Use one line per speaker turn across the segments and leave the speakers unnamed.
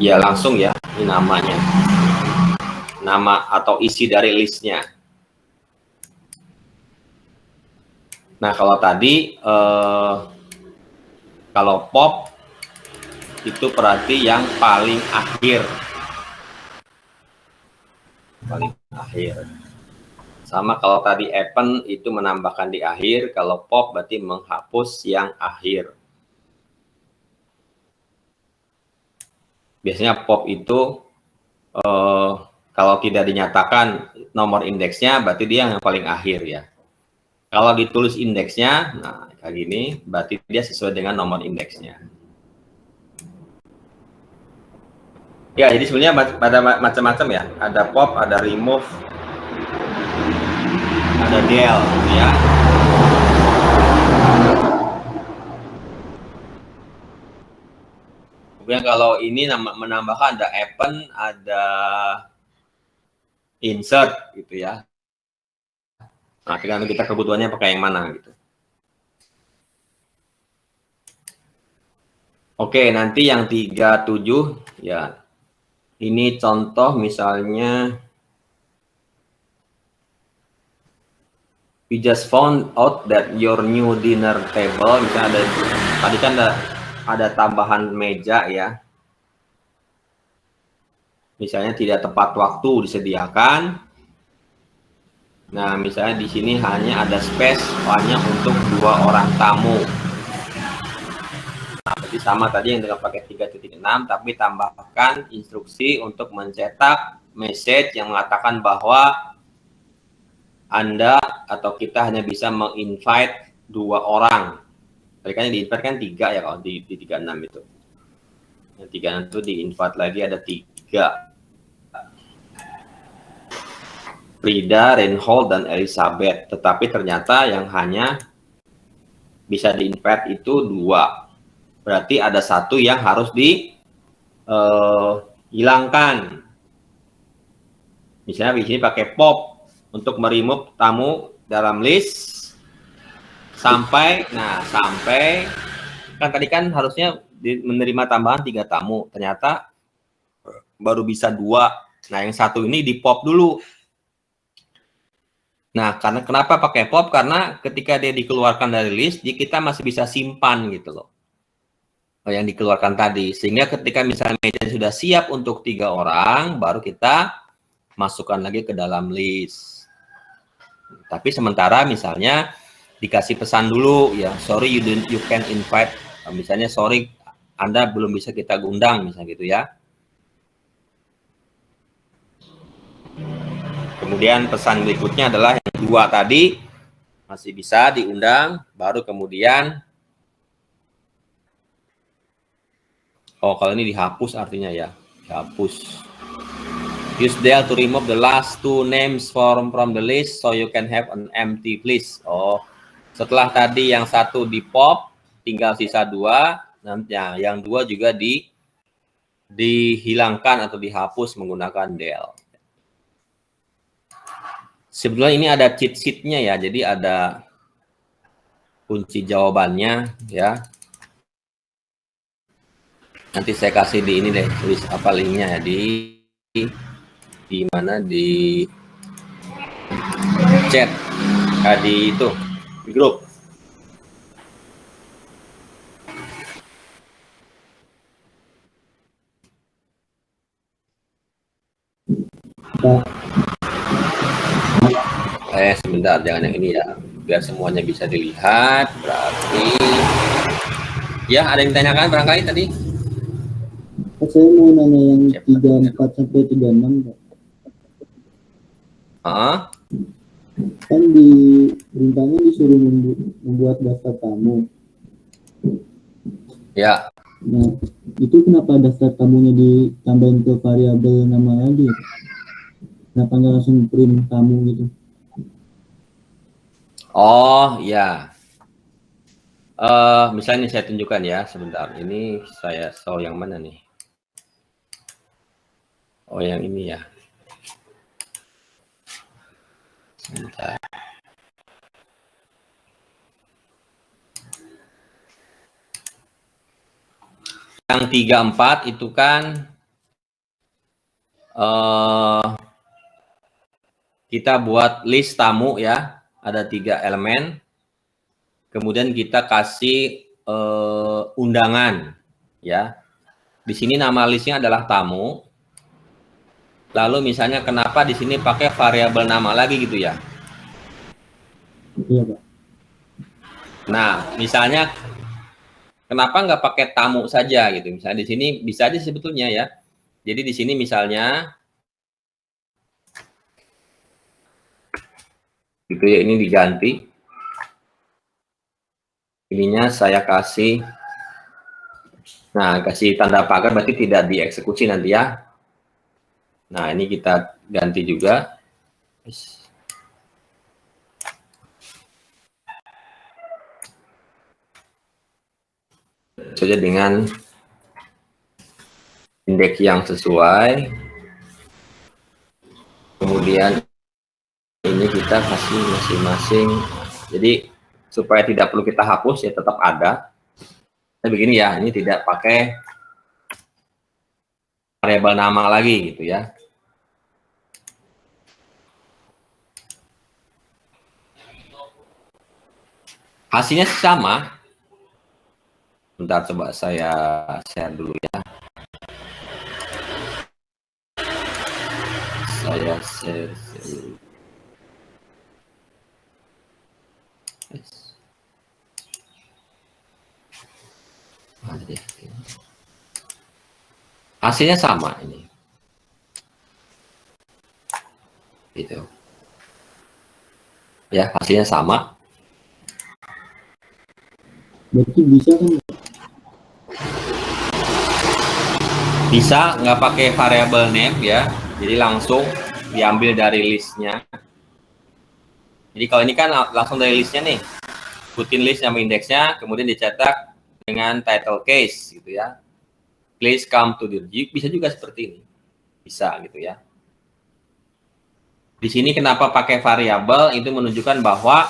Ya langsung ya, ini namanya. Nama atau isi dari listnya. Nah kalau tadi kalau pop itu berarti yang paling akhir. Paling akhir. Sama kalau tadi append itu menambahkan di akhir, kalau pop berarti menghapus yang akhir. Biasanya pop itu kalau tidak dinyatakan nomor indeksnya berarti dia yang paling akhir ya. Kalau ditulis indeksnya, nah kayak gini, berarti dia sesuai dengan nomor indeksnya. Ya, jadi sebenarnya ada macam-macam ya. Ada pop, ada remove, ada del, ya. Kemudian kalau ini menambahkan ada append, ada insert, gitu ya. Nah, tergantung kita kebutuhannya pakai yang mana, gitu. Oke, nanti yang 37 ya. Ini contoh misalnya you just found out that your new dinner table, misalnya tadi kan ada tambahan meja ya. Misalnya tidak tepat waktu disediakan. Nah, misalnya di sini hanya ada space hanya untuk 2 orang tamu. Nah, berarti sama tadi yang dengan pakai 3.6, tapi tambahkan instruksi untuk mencetak message yang mengatakan bahwa Anda atau kita hanya bisa menginvite 2 orang. Tadi kan di-invite kan 3 ya kalau di 36 itu. Yang 36 itu di-invite lagi ada 3. Frida, Reinhold, dan Elizabeth. Tetapi ternyata yang hanya bisa di-invite itu 2. Berarti ada 1 yang harus dihilangkan. Misalnya di sini pakai pop untuk meremove tamu dalam list sampai kan tadi kan harusnya menerima tambahan 3 tamu, ternyata baru bisa 2. Nah, yang 1 ini di pop dulu. Nah, karena kenapa pakai pop? Karena ketika dia dikeluarkan dari list, kita masih bisa simpan gitu loh. Yang dikeluarkan tadi. Sehingga ketika misalnya meja sudah siap untuk 3 orang, baru kita masukkan lagi ke dalam list. Tapi sementara misalnya dikasih pesan dulu ya, sorry you can invite. Misalnya sorry Anda belum bisa kita undang misalnya gitu ya. Kemudian pesan berikutnya adalah yang 2 tadi masih bisa diundang, baru kemudian kalau ini dihapus artinya ya, dihapus. Use del to remove the last 2 names from the list so you can have an empty list. Setelah tadi yang 1 di pop, tinggal sisa 2, nanti yang 2 juga dihilangkan atau dihapus menggunakan del. Sebetulnya ini ada cheat sheet-nya ya, jadi ada kunci jawabannya ya. Nanti saya kasih di ini deh, tulis apa linknya ya, di mana di chat, di itu di grup. Sebentar, jangan yang ini ya, biar semuanya bisa dilihat. Berarti ya ada yang ditanyakan barangkali tadi.
Saya mau nanya yang 34 sampai 36, Pak.
Kan
di perintahnya disuruh membuat daftar tamu.
Ya.
Nah, itu kenapa daftar tamunya ditambahin ke variabel nama aja? Kenapa nggak langsung print tamu gitu?
Oh ya. Misalnya saya tunjukkan ya, sebentar. Ini saya show yang mana nih? Oh, yang ini ya. Sebentar. Yang 34 itu kan kita buat list tamu ya, ada 3 elemen. Kemudian kita kasih undangan ya. Di sini nama listnya adalah tamu. Lalu misalnya kenapa di sini pakai variabel nama lagi gitu ya?
Iya, Pak.
Nah, misalnya kenapa nggak pakai tamu saja gitu? Misalnya di sini bisa aja sebetulnya ya. Jadi di sini misalnya gitu ya, ini diganti. Ininya saya kasih, nah kasih tanda pagar berarti tidak dieksekusi nanti ya. Nah ini kita ganti juga. Saja dengan indeks yang sesuai. Kemudian ini kita kasih masing-masing. Jadi supaya tidak perlu kita hapus ya, tetap ada. Nah, begini ya, ini tidak pakai variabel nama lagi gitu ya. Hasilnya sama. Bentar, coba saya share dulu ya. Saya share dulu. Hasilnya sama ini. Gitu. Ya, hasilnya sama.
Berarti bisa kan?
Bisa nggak pakai variabel name ya. Jadi langsung diambil dari listnya. Jadi kalau ini kan langsung dari listnya nih. Ikutin list sama indeksnya, kemudian dicetak dengan title case gitu ya. Please come to the, bisa juga seperti ini. Bisa gitu ya. Di sini kenapa pakai variabel, itu menunjukkan bahwa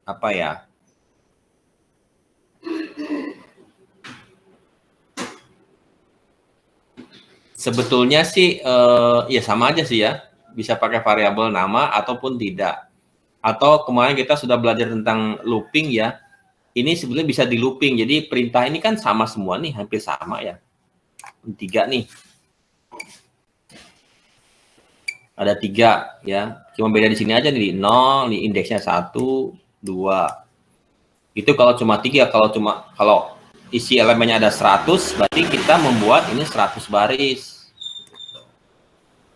apa ya? Sebetulnya sih ya sama aja sih ya. Bisa pakai variabel nama ataupun tidak. Atau kemarin kita sudah belajar tentang looping ya. Ini sebenarnya bisa di looping. Jadi perintah ini kan sama semua nih, hampir sama ya. 3 nih. Ada 3 ya. Cuma beda di sini aja nih, 0, nih indeksnya 1, 2. Itu kalau cuma 3, kalau isi elemennya ada 100, berarti kita membuat ini 100 baris.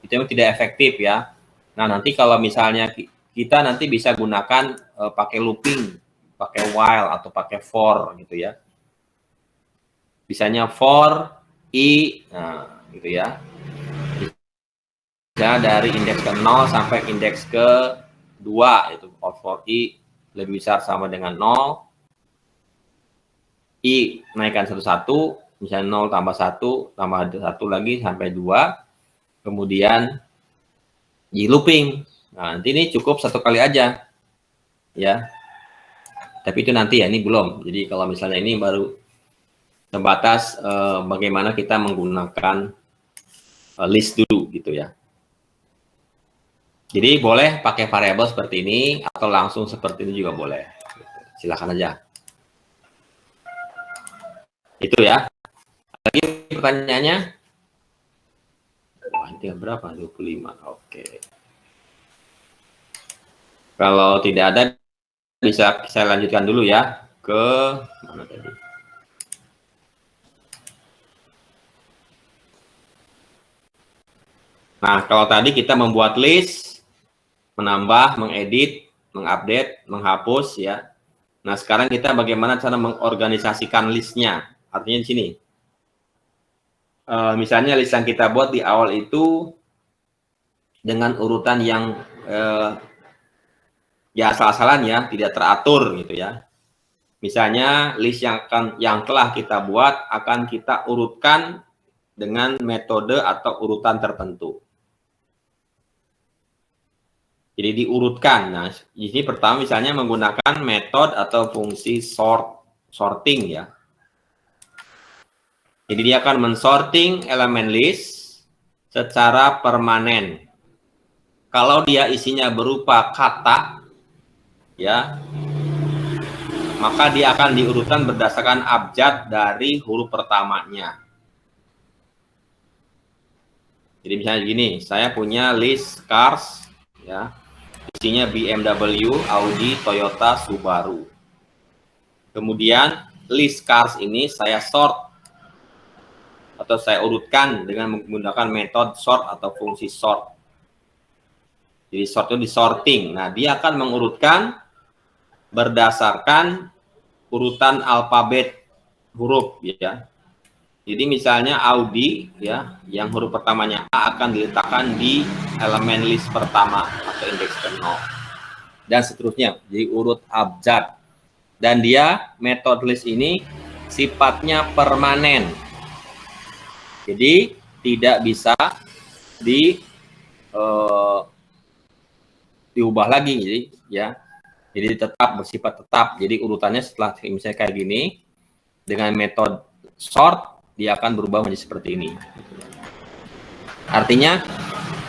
Itu yang tidak efektif ya. Nah, nanti kalau misalnya kita nanti bisa gunakan pakai looping, pakai while atau pakai for gitu ya. Bisanya for i, nah gitu ya. Bisa dari indeks ke 0 sampai indeks ke 2, itu for i lebih besar sama dengan 0. I naikkan satu-satu, misalnya 0 tambah 1 tambah 1 lagi sampai 2. Kemudian di looping. Nah, nanti ini cukup 1 kali aja ya, tapi itu nanti ya, ini belum. Jadi kalau misalnya ini baru sebatas bagaimana kita menggunakan list dulu gitu ya. Jadi boleh pakai variabel seperti ini atau langsung seperti ini juga boleh. Silakan aja. Itu ya. Lagi pertanyaannya? Wah, ini berapa? 25. Oke. Kalau tidak ada, bisa saya lanjutkan dulu ya ke mana tadi? Nah, kalau tadi kita membuat list, menambah, mengedit, mengupdate, menghapus ya. Nah, sekarang kita bagaimana cara mengorganisasikan listnya? Artinya di sini. Misalnya list yang kita buat di awal itu dengan urutan yang ya asal-asalan ya, tidak teratur gitu ya. Misalnya list yang telah kita buat akan kita urutkan dengan metode atau urutan tertentu. Jadi diurutkan. Nah, di sini pertama misalnya menggunakan metode atau fungsi sorting ya. Jadi dia akan mensorting elemen list secara permanen. Kalau dia isinya berupa kata, ya, maka dia akan diurutkan berdasarkan abjad dari huruf pertamanya. Jadi misalnya gini, saya punya list cars, ya, isinya BMW, Audi, Toyota, Subaru. Kemudian list cars ini saya sort atau saya urutkan dengan menggunakan metode sort atau fungsi sort. Jadi sort itu di sorting. Nah, dia akan mengurutkan berdasarkan urutan alfabet huruf, ya. Jadi misalnya Audi, ya, yang huruf pertamanya A akan diletakkan di elemen list pertama atau indeks ke-0 dan seterusnya. Jadi urut abjad. Dan dia metode list ini sifatnya permanen. Jadi tidak bisa diubah lagi, jadi ya. Jadi tetap bersifat tetap. Jadi urutannya setelah misalnya kayak gini, dengan metode sort dia akan berubah menjadi seperti ini. Artinya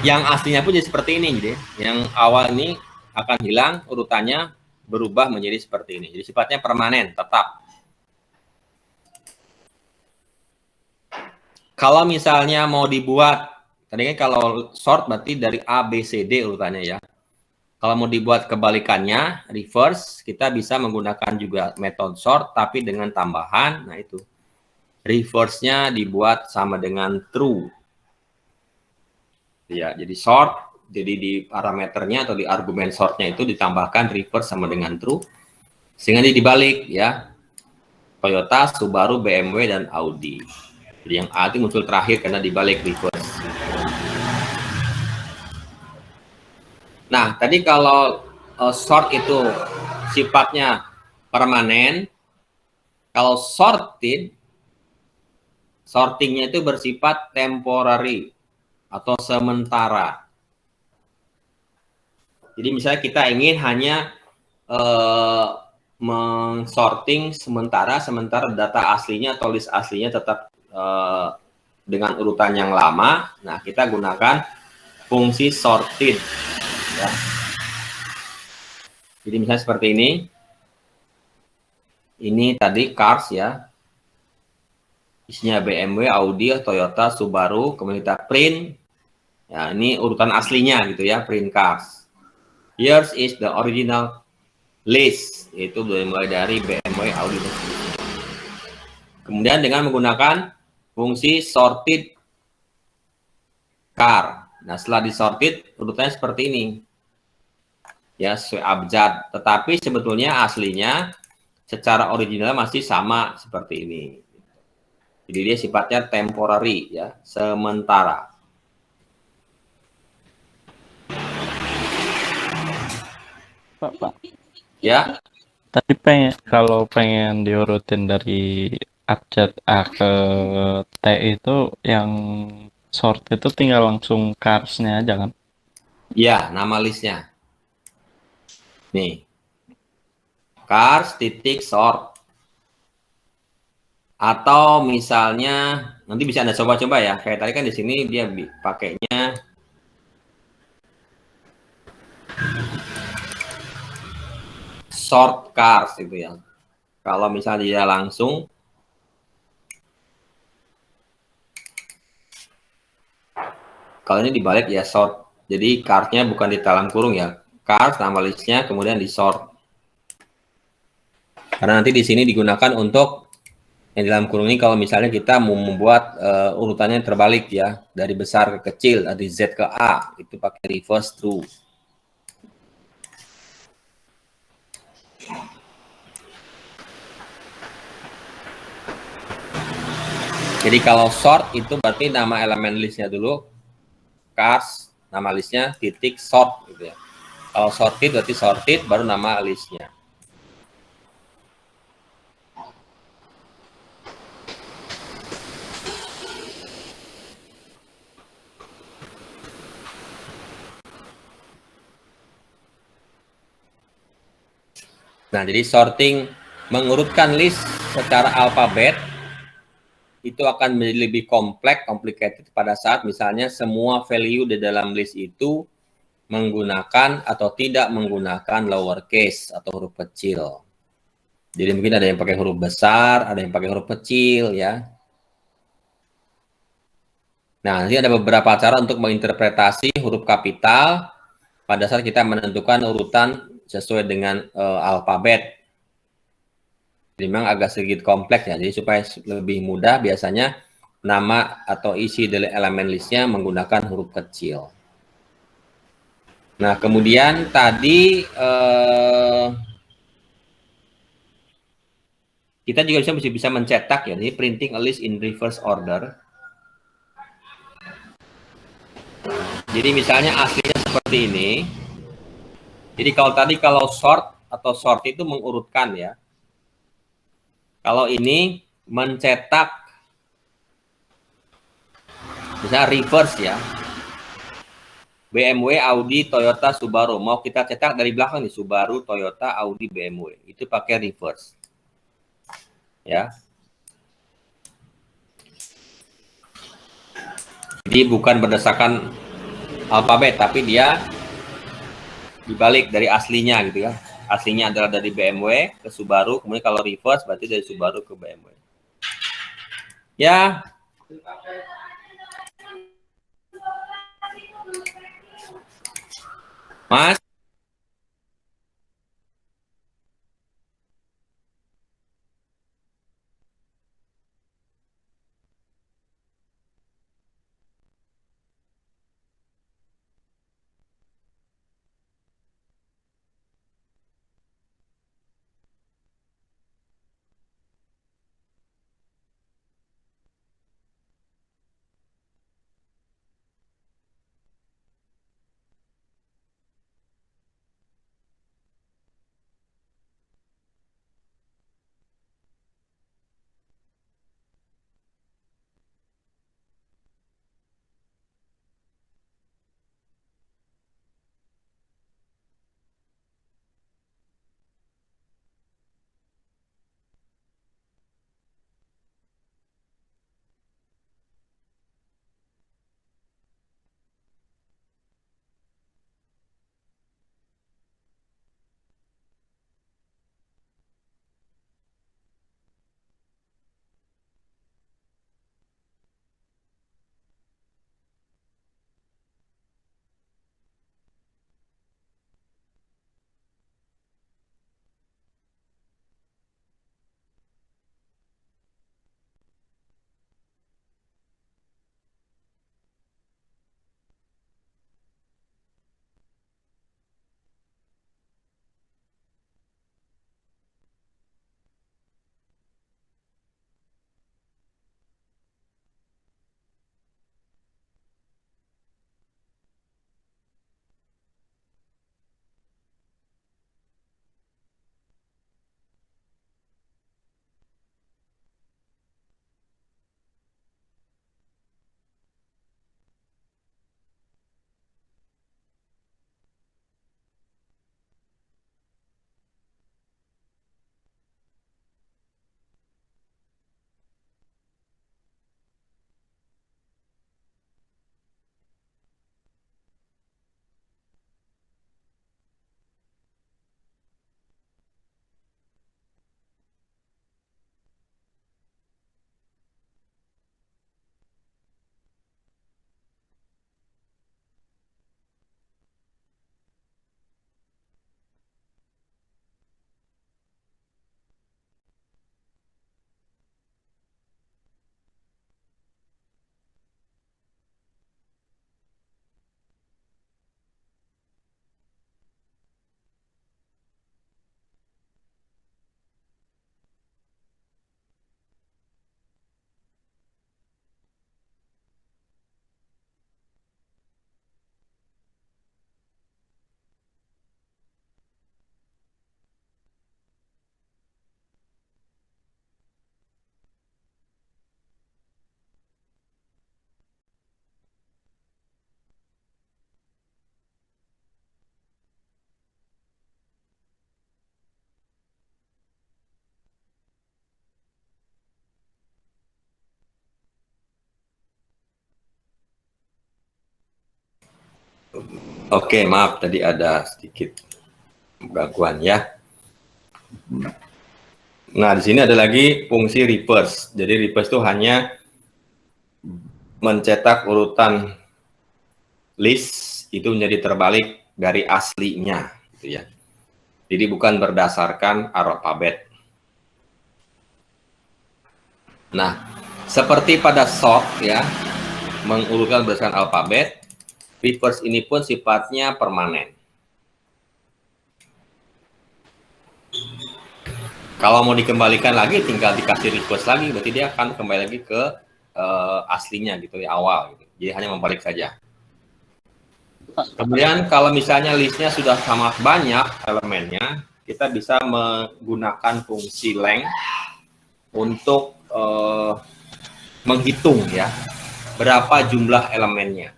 yang aslinya pun jadi seperti ini, jadi yang awal ini akan hilang, urutannya berubah menjadi seperti ini. Jadi sifatnya permanen, tetap. Kalau misalnya mau dibuat, tadi kan kalau sort berarti dari A, B, C, D urutannya, ya. Kalau mau dibuat kebalikannya, reverse, kita bisa menggunakan juga metode sort, tapi dengan tambahan, nah itu. Reverse-nya dibuat sama dengan true. Ya, jadi sort, jadi di parameternya atau di argumen sortnya itu ditambahkan reverse sama dengan true, sehingga ini dibalik, ya. Toyota, Subaru, BMW, dan Audi. Jadi yang A itu muncul terakhir karena dibalik reverse. Nah, tadi kalau sort itu sifatnya permanen, kalau sortingnya itu bersifat temporary atau sementara. Jadi misalnya kita ingin hanya men-sorting sementara data aslinya atau list aslinya tetap dengan urutan yang lama. Nah, kita gunakan fungsi sorted, ya. Jadi misalnya seperti ini. Ini tadi cars, ya. Isinya BMW, Audi, Toyota, Subaru, kemudian kita print. Ya, ini urutan aslinya gitu, ya, print cars. Here is the original list, yaitu mulai dari BMW, Audi, dan sebagainya. Kemudian dengan menggunakan fungsi sorted car. Nah, setelah disorted, urutannya seperti ini. Ya, sesuai abjad. Tetapi sebetulnya aslinya secara original masih sama seperti ini. Jadi dia sifatnya temporary, ya, sementara.
Pak.
Ya.
Tadi kalau pengen diurutin dari abjad A ke T itu yang sort itu tinggal langsung cars-nya aja kan?
Ya, nama listnya. Nih. Cars titik sort. Atau misalnya nanti bisa Anda coba-coba, ya. Kayak tadi kan di sini dia pakainya sort cars itu, ya. Kalau misalnya dia langsung kalau ini dibalik, ya, sort. Jadi cars-nya bukan di dalam kurung, ya. Cars nama listnya kemudian di sort. Karena nanti di sini digunakan untuk yang di dalam kurung ini kalau misalnya kita mau membuat urutannya terbalik, ya, dari besar ke kecil, dari Z ke A, itu pakai reverse true. Jadi kalau sort itu berarti nama elemen listnya dulu, cars, nama listnya titik sort, gitu, ya. Kalau sorted berarti sorted baru nama listnya. Nah, jadi sorting mengurutkan list secara alfabet itu akan menjadi lebih kompleks, complicated pada saat misalnya semua value di dalam list itu menggunakan atau tidak menggunakan lowercase atau huruf kecil. Jadi mungkin ada yang pakai huruf besar, ada yang pakai huruf kecil ya. Nah, nanti ada beberapa cara untuk menginterpretasi huruf kapital pada saat kita menentukan urutan sesuai dengan alfabet. Jadi memang agak sedikit kompleks ya. Jadi supaya lebih mudah biasanya nama atau isi dari elemen listnya menggunakan huruf kecil. Nah, kemudian tadi kita juga bisa mencetak ya, jadi printing a list in reverse order. Jadi misalnya aslinya seperti ini. Jadi kalau sort atau sort itu mengurutkan ya. Kalau ini mencetak, misalnya reverse ya. BMW, Audi, Toyota, Subaru. Mau kita cetak dari belakang nih, Subaru, Toyota, Audi, BMW. Itu pakai reverse. Ya. Jadi bukan berdasarkan alfabet, tapi dia dibalik dari aslinya gitu ya. Aslinya adalah dari BMW ke Subaru, kemudian kalau reverse berarti dari Subaru ke BMW. Ya. Mas. Oke, maaf tadi ada sedikit gangguan ya. Nah, di sini ada lagi fungsi reverse. Jadi reverse itu hanya mencetak urutan list itu menjadi terbalik dari aslinya, gitu ya. Jadi bukan berdasarkan alfabet. Nah, seperti pada sort ya, mengurutkan berdasarkan alfabet, reverse ini pun sifatnya permanen. Kalau mau dikembalikan lagi, tinggal dikasih reverse lagi, berarti dia akan kembali lagi ke aslinya gitu ya, awal. Gitu. Jadi hanya membalik saja. Kemudian kalau misalnya listnya sudah sangat banyak elemennya, kita bisa menggunakan fungsi length untuk menghitung ya berapa jumlah elemennya.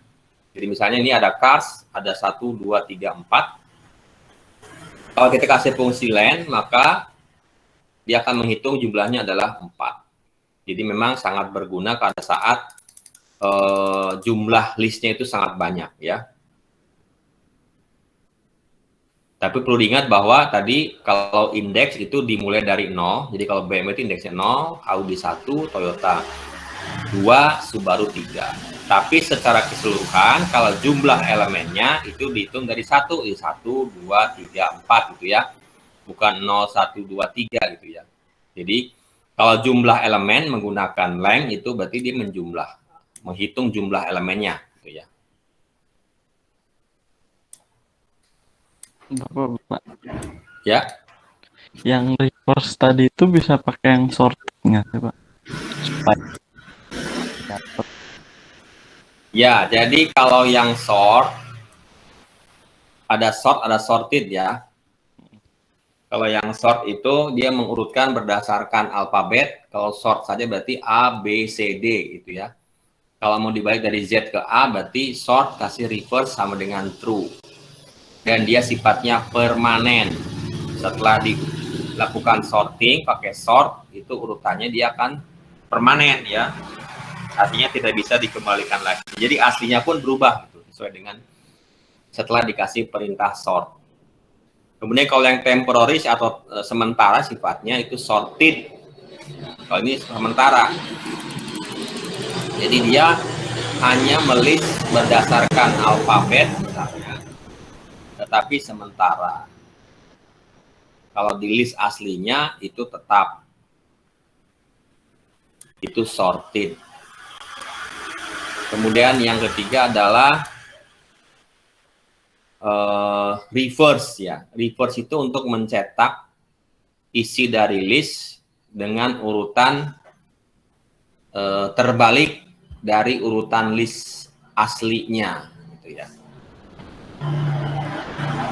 Jadi misalnya ini ada cars, ada 1, 2, 3, 4. Kalau kita kasih fungsi length, maka dia akan menghitung jumlahnya adalah 4. Jadi memang sangat berguna pada saat jumlah listnya itu sangat banyak ya. Tapi perlu diingat bahwa tadi kalau indeks itu dimulai dari 0. Jadi kalau BMW itu indeksnya 0, Audi 1, Toyota 2, Subaru 3. Tapi secara keseluruhan kalau jumlah elemennya itu dihitung dari 1, 2, 3, 4 gitu ya. Bukan 0, 1, 2, 3 gitu ya. Jadi kalau jumlah elemen menggunakan length itu berarti dia menghitung jumlah elemennya gitu ya.
Bapak.
Ya.
Yang reverse tadi itu bisa pakai yang sorting nggak sih, Pak? Supaya dapat.
Ya, jadi kalau yang sort, ada sort, ada sorted ya. Kalau yang sort itu dia mengurutkan berdasarkan alfabet. Kalau sort saja berarti A, B, C, D gitu ya. Kalau mau dibalik dari Z ke A berarti sort kasih reverse sama dengan true. Dan dia sifatnya permanen. Setelah dilakukan sorting pakai sort, itu urutannya dia akan permanen ya. Artinya tidak bisa dikembalikan lagi. Jadi aslinya pun berubah gitu, sesuai dengan setelah dikasih perintah sort. Kemudian kalau yang temporary atau sementara sifatnya itu sorted. Kalau ini sementara. Jadi dia hanya melist berdasarkan alfabet misalnya, tetapi sementara. Kalau di list aslinya itu tetap. Itu sorted. Kemudian yang ketiga adalah reverse ya. Reverse itu untuk mencetak isi dari list dengan urutan terbalik dari urutan list aslinya gitu ya.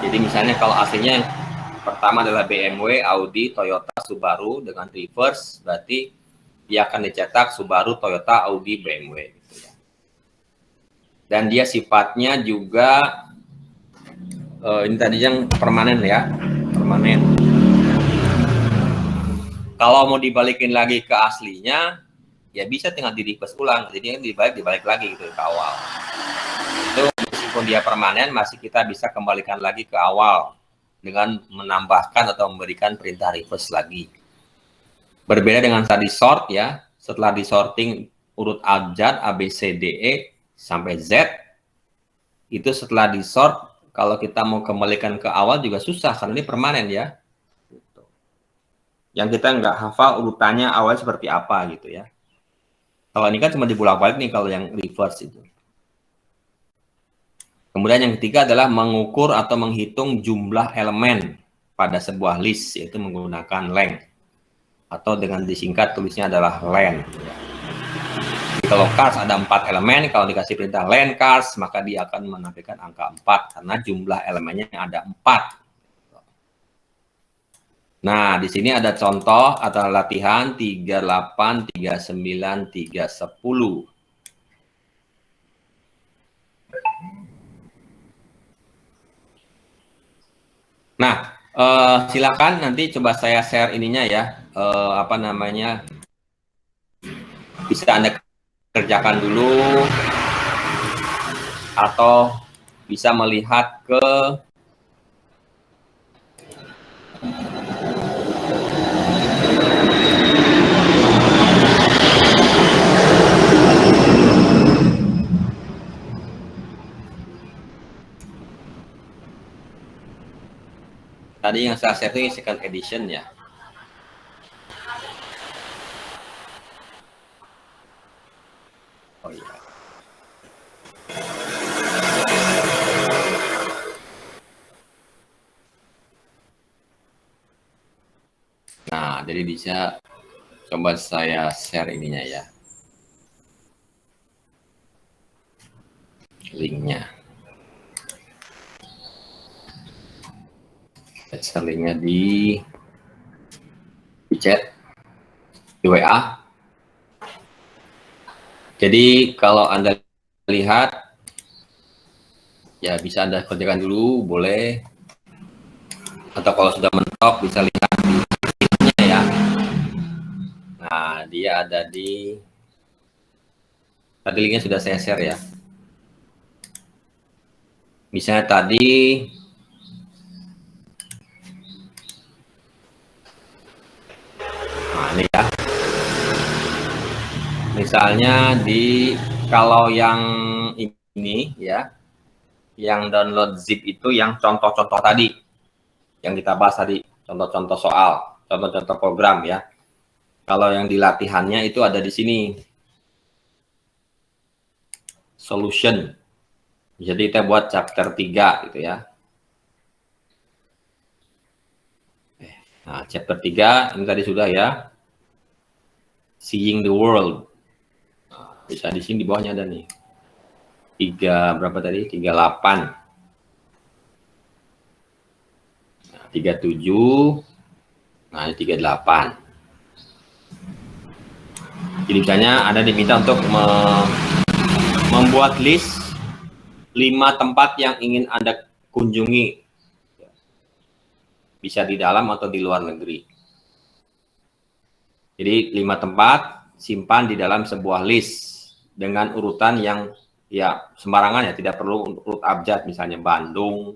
Jadi misalnya kalau aslinya yang pertama adalah BMW, Audi, Toyota, Subaru, dengan reverse berarti dia akan dicetak Subaru, Toyota, Audi, BMW gitu ya. Dan dia sifatnya juga ini tadi yang permanen ya, permanen. Kalau mau dibalikin lagi ke aslinya, ya bisa tinggal di reverse ulang, jadi dibalik lagi gitu ke awal. Itu meskipun dia permanen, masih kita bisa kembalikan lagi ke awal dengan menambahkan atau memberikan perintah reverse lagi. Berbeda dengan tadi sort ya, setelah disorting urut abjad A, B, C, D, E sampai Z, itu setelah disort, kalau kita mau kembalikan ke awal juga susah, karena ini permanen ya. Yang kita nggak hafal urutannya awal seperti apa gitu ya. Kalau ini kan cuma dibolak-balik nih kalau yang reverse itu. Kemudian yang ketiga adalah mengukur atau menghitung jumlah elemen pada sebuah list, yaitu menggunakan length. Atau dengan disingkat tulisnya adalah len. Jadi kalau cars ada 4 elemen, kalau dikasih perintah len cars, maka dia akan menampilkan angka 4, karena jumlah elemennya ada 4. Nah, di sini ada contoh atau latihan 38, 39, 310. Nah, silakan nanti coba saya share ininya ya, apa namanya, bisa Anda kerjakan dulu, atau bisa melihat ke tadi yang saya share ini second edition ya. Oh iya. Nah, jadi bisa coba saya share ininya ya. Linknya. Share linknya di chat, di WA. Jadi kalau Anda lihat, ya bisa Anda kerjakan dulu, boleh. Atau kalau sudah mentok, bisa lihat di linknya ya. Nah, dia ada di, tadi linknya sudah saya share ya. Misalnya tadi, nah ini ya. Misalnya di, kalau yang ini ya, yang download zip itu yang contoh-contoh tadi, yang kita bahas tadi, contoh-contoh soal, contoh-contoh program ya. Kalau yang di latihannya itu ada di sini. Solution. Jadi kita buat chapter 3 gitu ya. Nah, chapter 3 ini tadi sudah ya. Seeing the world. Nah, bisa di sini di bawahnya ada nih. 3 berapa tadi? 38. Nah, 37. Nah, ini 38. Jadi misalnya Anda diminta untuk membuat list 5 tempat yang ingin Anda kunjungi. Bisa di dalam atau di luar negeri. Jadi 5 tempat simpan di dalam sebuah list dengan urutan yang ya sembarangan ya, tidak perlu urut abjad, misalnya Bandung,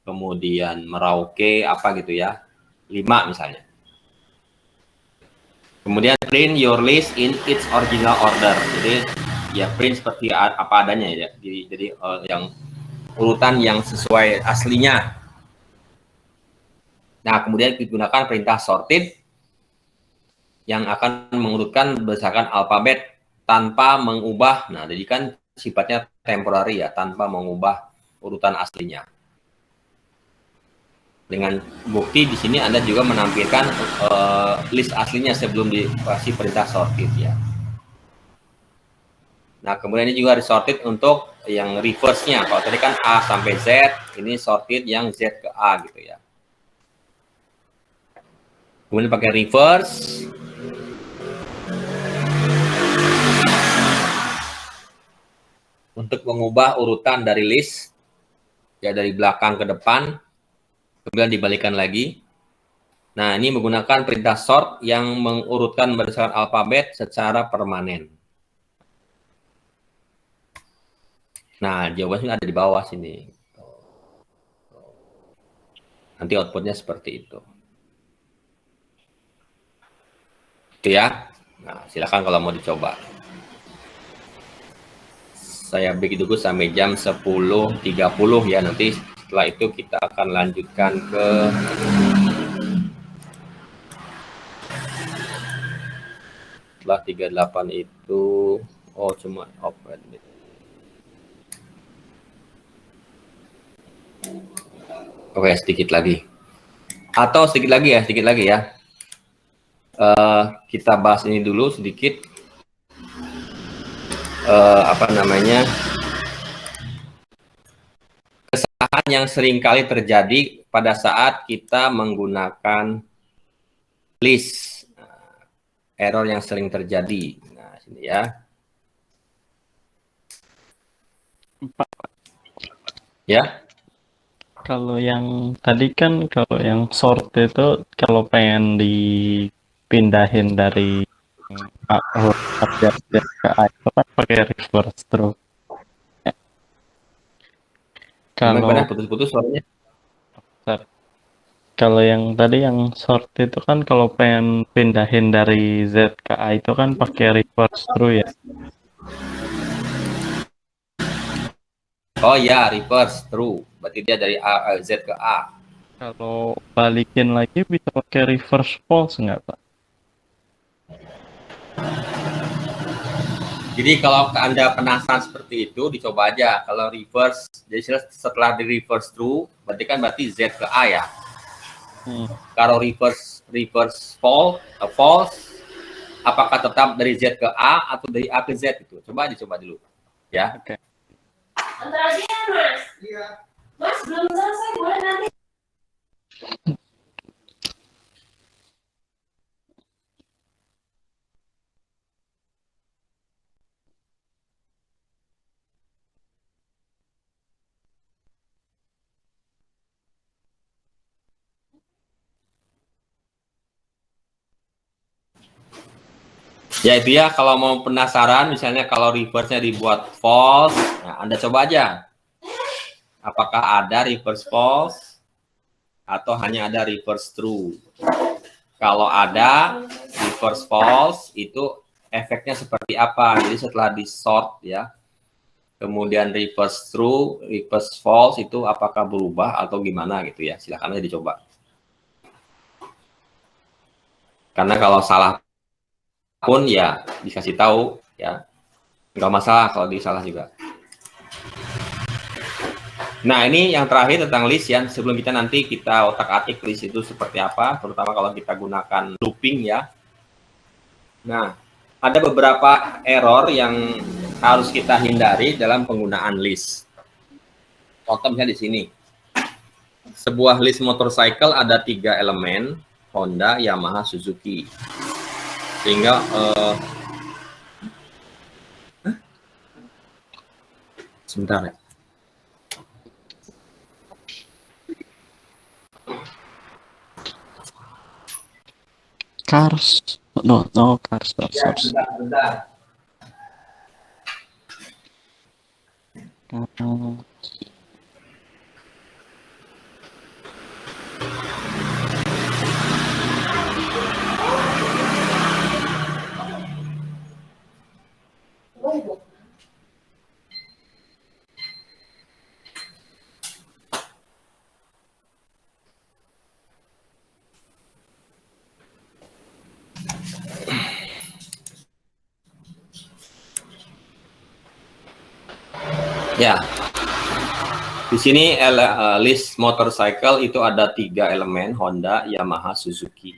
kemudian Merauke, apa gitu ya, 5 misalnya. Kemudian print your list in its original order. Jadi ya print seperti apa adanya ya. Jadi yang urutan yang sesuai aslinya. Nah, kemudian digunakan perintah sorted yang akan mengurutkan berdasarkan alfabet tanpa mengubah. Nah, jadi kan sifatnya temporary ya, tanpa mengubah urutan aslinya. Dengan bukti di sini Anda juga menampilkan list aslinya sebelum dikasih perintah sorted ya. Nah, kemudian ini juga disorted untuk yang reverse-nya. Kalau tadi kan A sampai Z, ini sorted yang Z ke A gitu ya. Kemudian pakai reverse. Untuk mengubah urutan dari list, ya dari belakang ke depan, kemudian dibalikan lagi. Nah, ini menggunakan perintah sort yang mengurutkan berdasarkan alfabet secara permanen. Nah, jawabannya ada di bawah sini. Nanti outputnya seperti itu. Itu ya. Nah, silakan kalau mau dicoba. Saya break dulu sampai jam 10.30 ya. Nanti setelah itu kita akan lanjutkan ke setelah 38 itu cuma open. Oke, sedikit lagi. Atau sedikit lagi ya. Kita bahas ini dulu sedikit. Kesalahan yang seringkali terjadi pada saat kita menggunakan list. Error yang sering terjadi. Nah, sini ya. Ya.
Kalau yang tadi kan, kalau yang sort itu kalau pengen dipindahin dari abjad ke A itu kan pakai reverse terus. Kalau
Gimana putus-putus suaranya?
bentar. Kalau yang tadi yang short itu kan kalau pengen pindahin dari Z ke A itu kan pakai reverse through ya.
Oh ya, reverse true. Berarti dia dari Z ke A.
Kalau balikin lagi bisa pakai reverse false nggak, Pak?
Jadi kalau Anda penasaran seperti itu, dicoba aja. Kalau reverse, jadi setelah di reverse true, berarti Z ke A ya. Kalau reverse false, apakah tetap dari Z ke A atau dari A ke Z itu? Coba dulu, ya.
Oke.
Antar aja ya, Mas. Iya. Mas belum selesai, boleh nanti.
Ya itu ya, kalau mau penasaran, misalnya kalau reverse-nya dibuat false, nah Anda coba aja. Apakah ada reverse false atau hanya ada reverse true? Kalau ada reverse false, itu efeknya seperti apa? Jadi setelah di sort ya, kemudian reverse true, reverse false itu apakah berubah atau gimana gitu ya? Silakan aja dicoba. Karena kalau salah pun ya dikasih tahu ya, nggak masalah kalau disalah juga. Nah ini yang terakhir tentang list ya, sebelum kita otak-atik list itu seperti apa, terutama kalau kita gunakan looping ya. Nah ada beberapa error yang harus kita hindari dalam penggunaan list. Contohnya di sini, sebuah list motorcycle ada 3 elemen, Honda, Yamaha, Suzuki, sehingga sebentar ya.
Cars. No, cars.
Ya, bentar. Ya, di sini list motorcycle itu ada 3 elemen, Honda, Yamaha, Suzuki.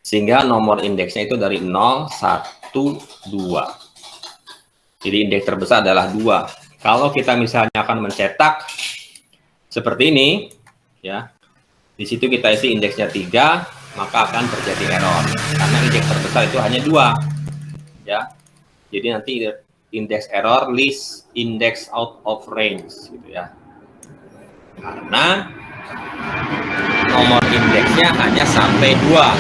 Sehingga nomor indeksnya itu dari 0, 1, 2. Jadi indeks terbesar adalah 2. Kalau kita misalnya akan mencetak seperti ini, ya, di situ kita isi indeksnya 3, maka akan terjadi error. Karena indeks terbesar itu hanya 2. Ya, jadi nanti indeks error list index out of range gitu ya, karena nomor indeksnya hanya sampai 2.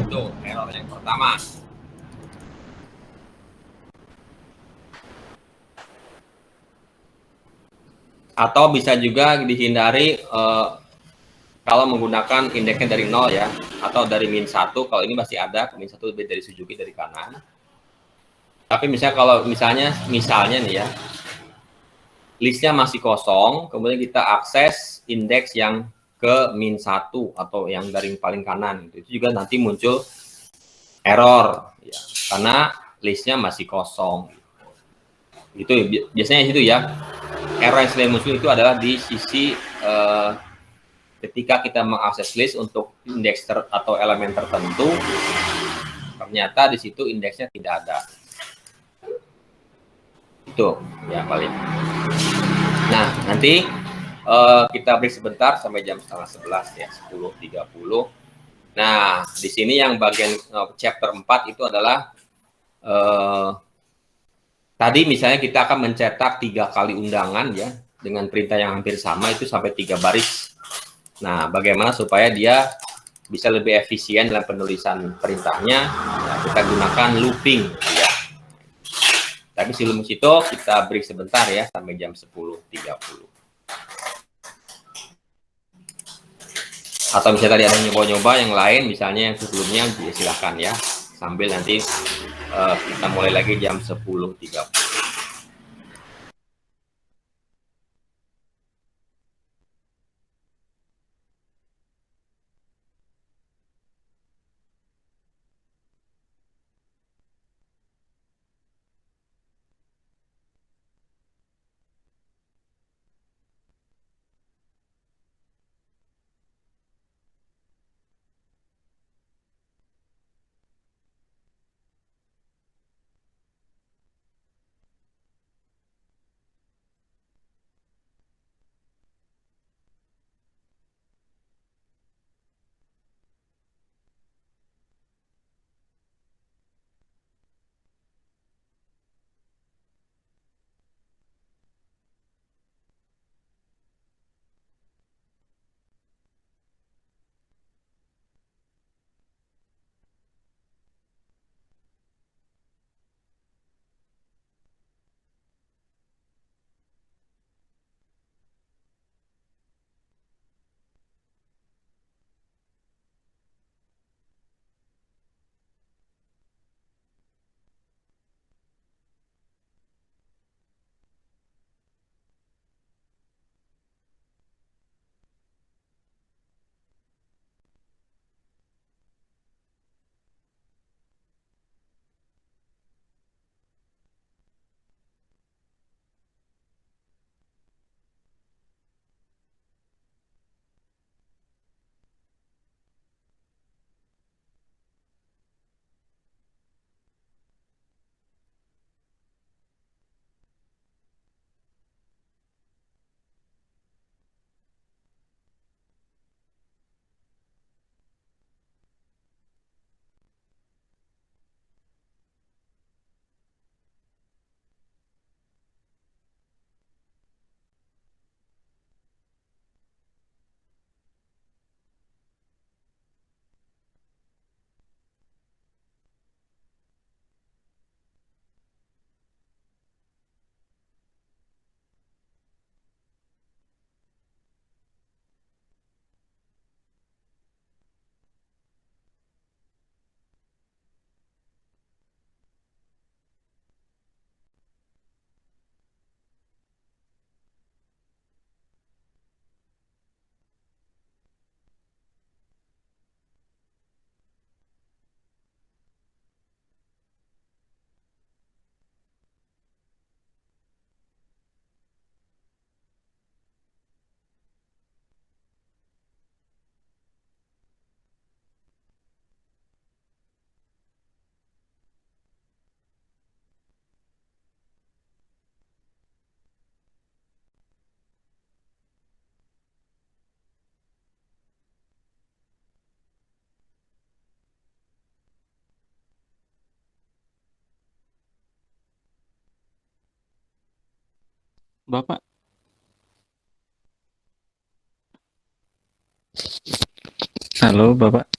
Itu error yang pertama. Atau bisa juga dihindari kalau menggunakan indeksnya dari 0 ya, atau dari -1. Kalau ini masih ada, -1 lebih dari Suzuki dari kanan. Tapi misalnya kalau misalnya nih ya, listnya masih kosong, kemudian kita akses indeks yang ke -1 atau yang dari paling kanan, itu juga nanti muncul error ya, karena listnya masih kosong. Itu biasanya itu ya, error yang sering muncul itu adalah di sisi ketika kita mengakses list untuk indeks atau elemen tertentu, ternyata di situ indeksnya tidak ada. Itu ya paling. Nah nanti kita break sebentar sampai jam 10:30 ya, 10:30. Nah di sini yang bagian chapter 4 itu adalah tadi misalnya kita akan mencetak 3 kali undangan ya, dengan perintah yang hampir sama, itu sampai 3 baris. Nah, bagaimana supaya dia bisa lebih efisien dalam penulisan perintahnya? Nah, kita gunakan looping. Ya. Kita Tapi sebelum situ kita break sebentar ya sampai jam 10.30. Atau misalnya tadi ada nyoba-nyoba yang lain, misalnya yang sebelumnya, silahkan ya. Sambil nanti kita mulai lagi jam 10.30.
Bapak, halo Bapak.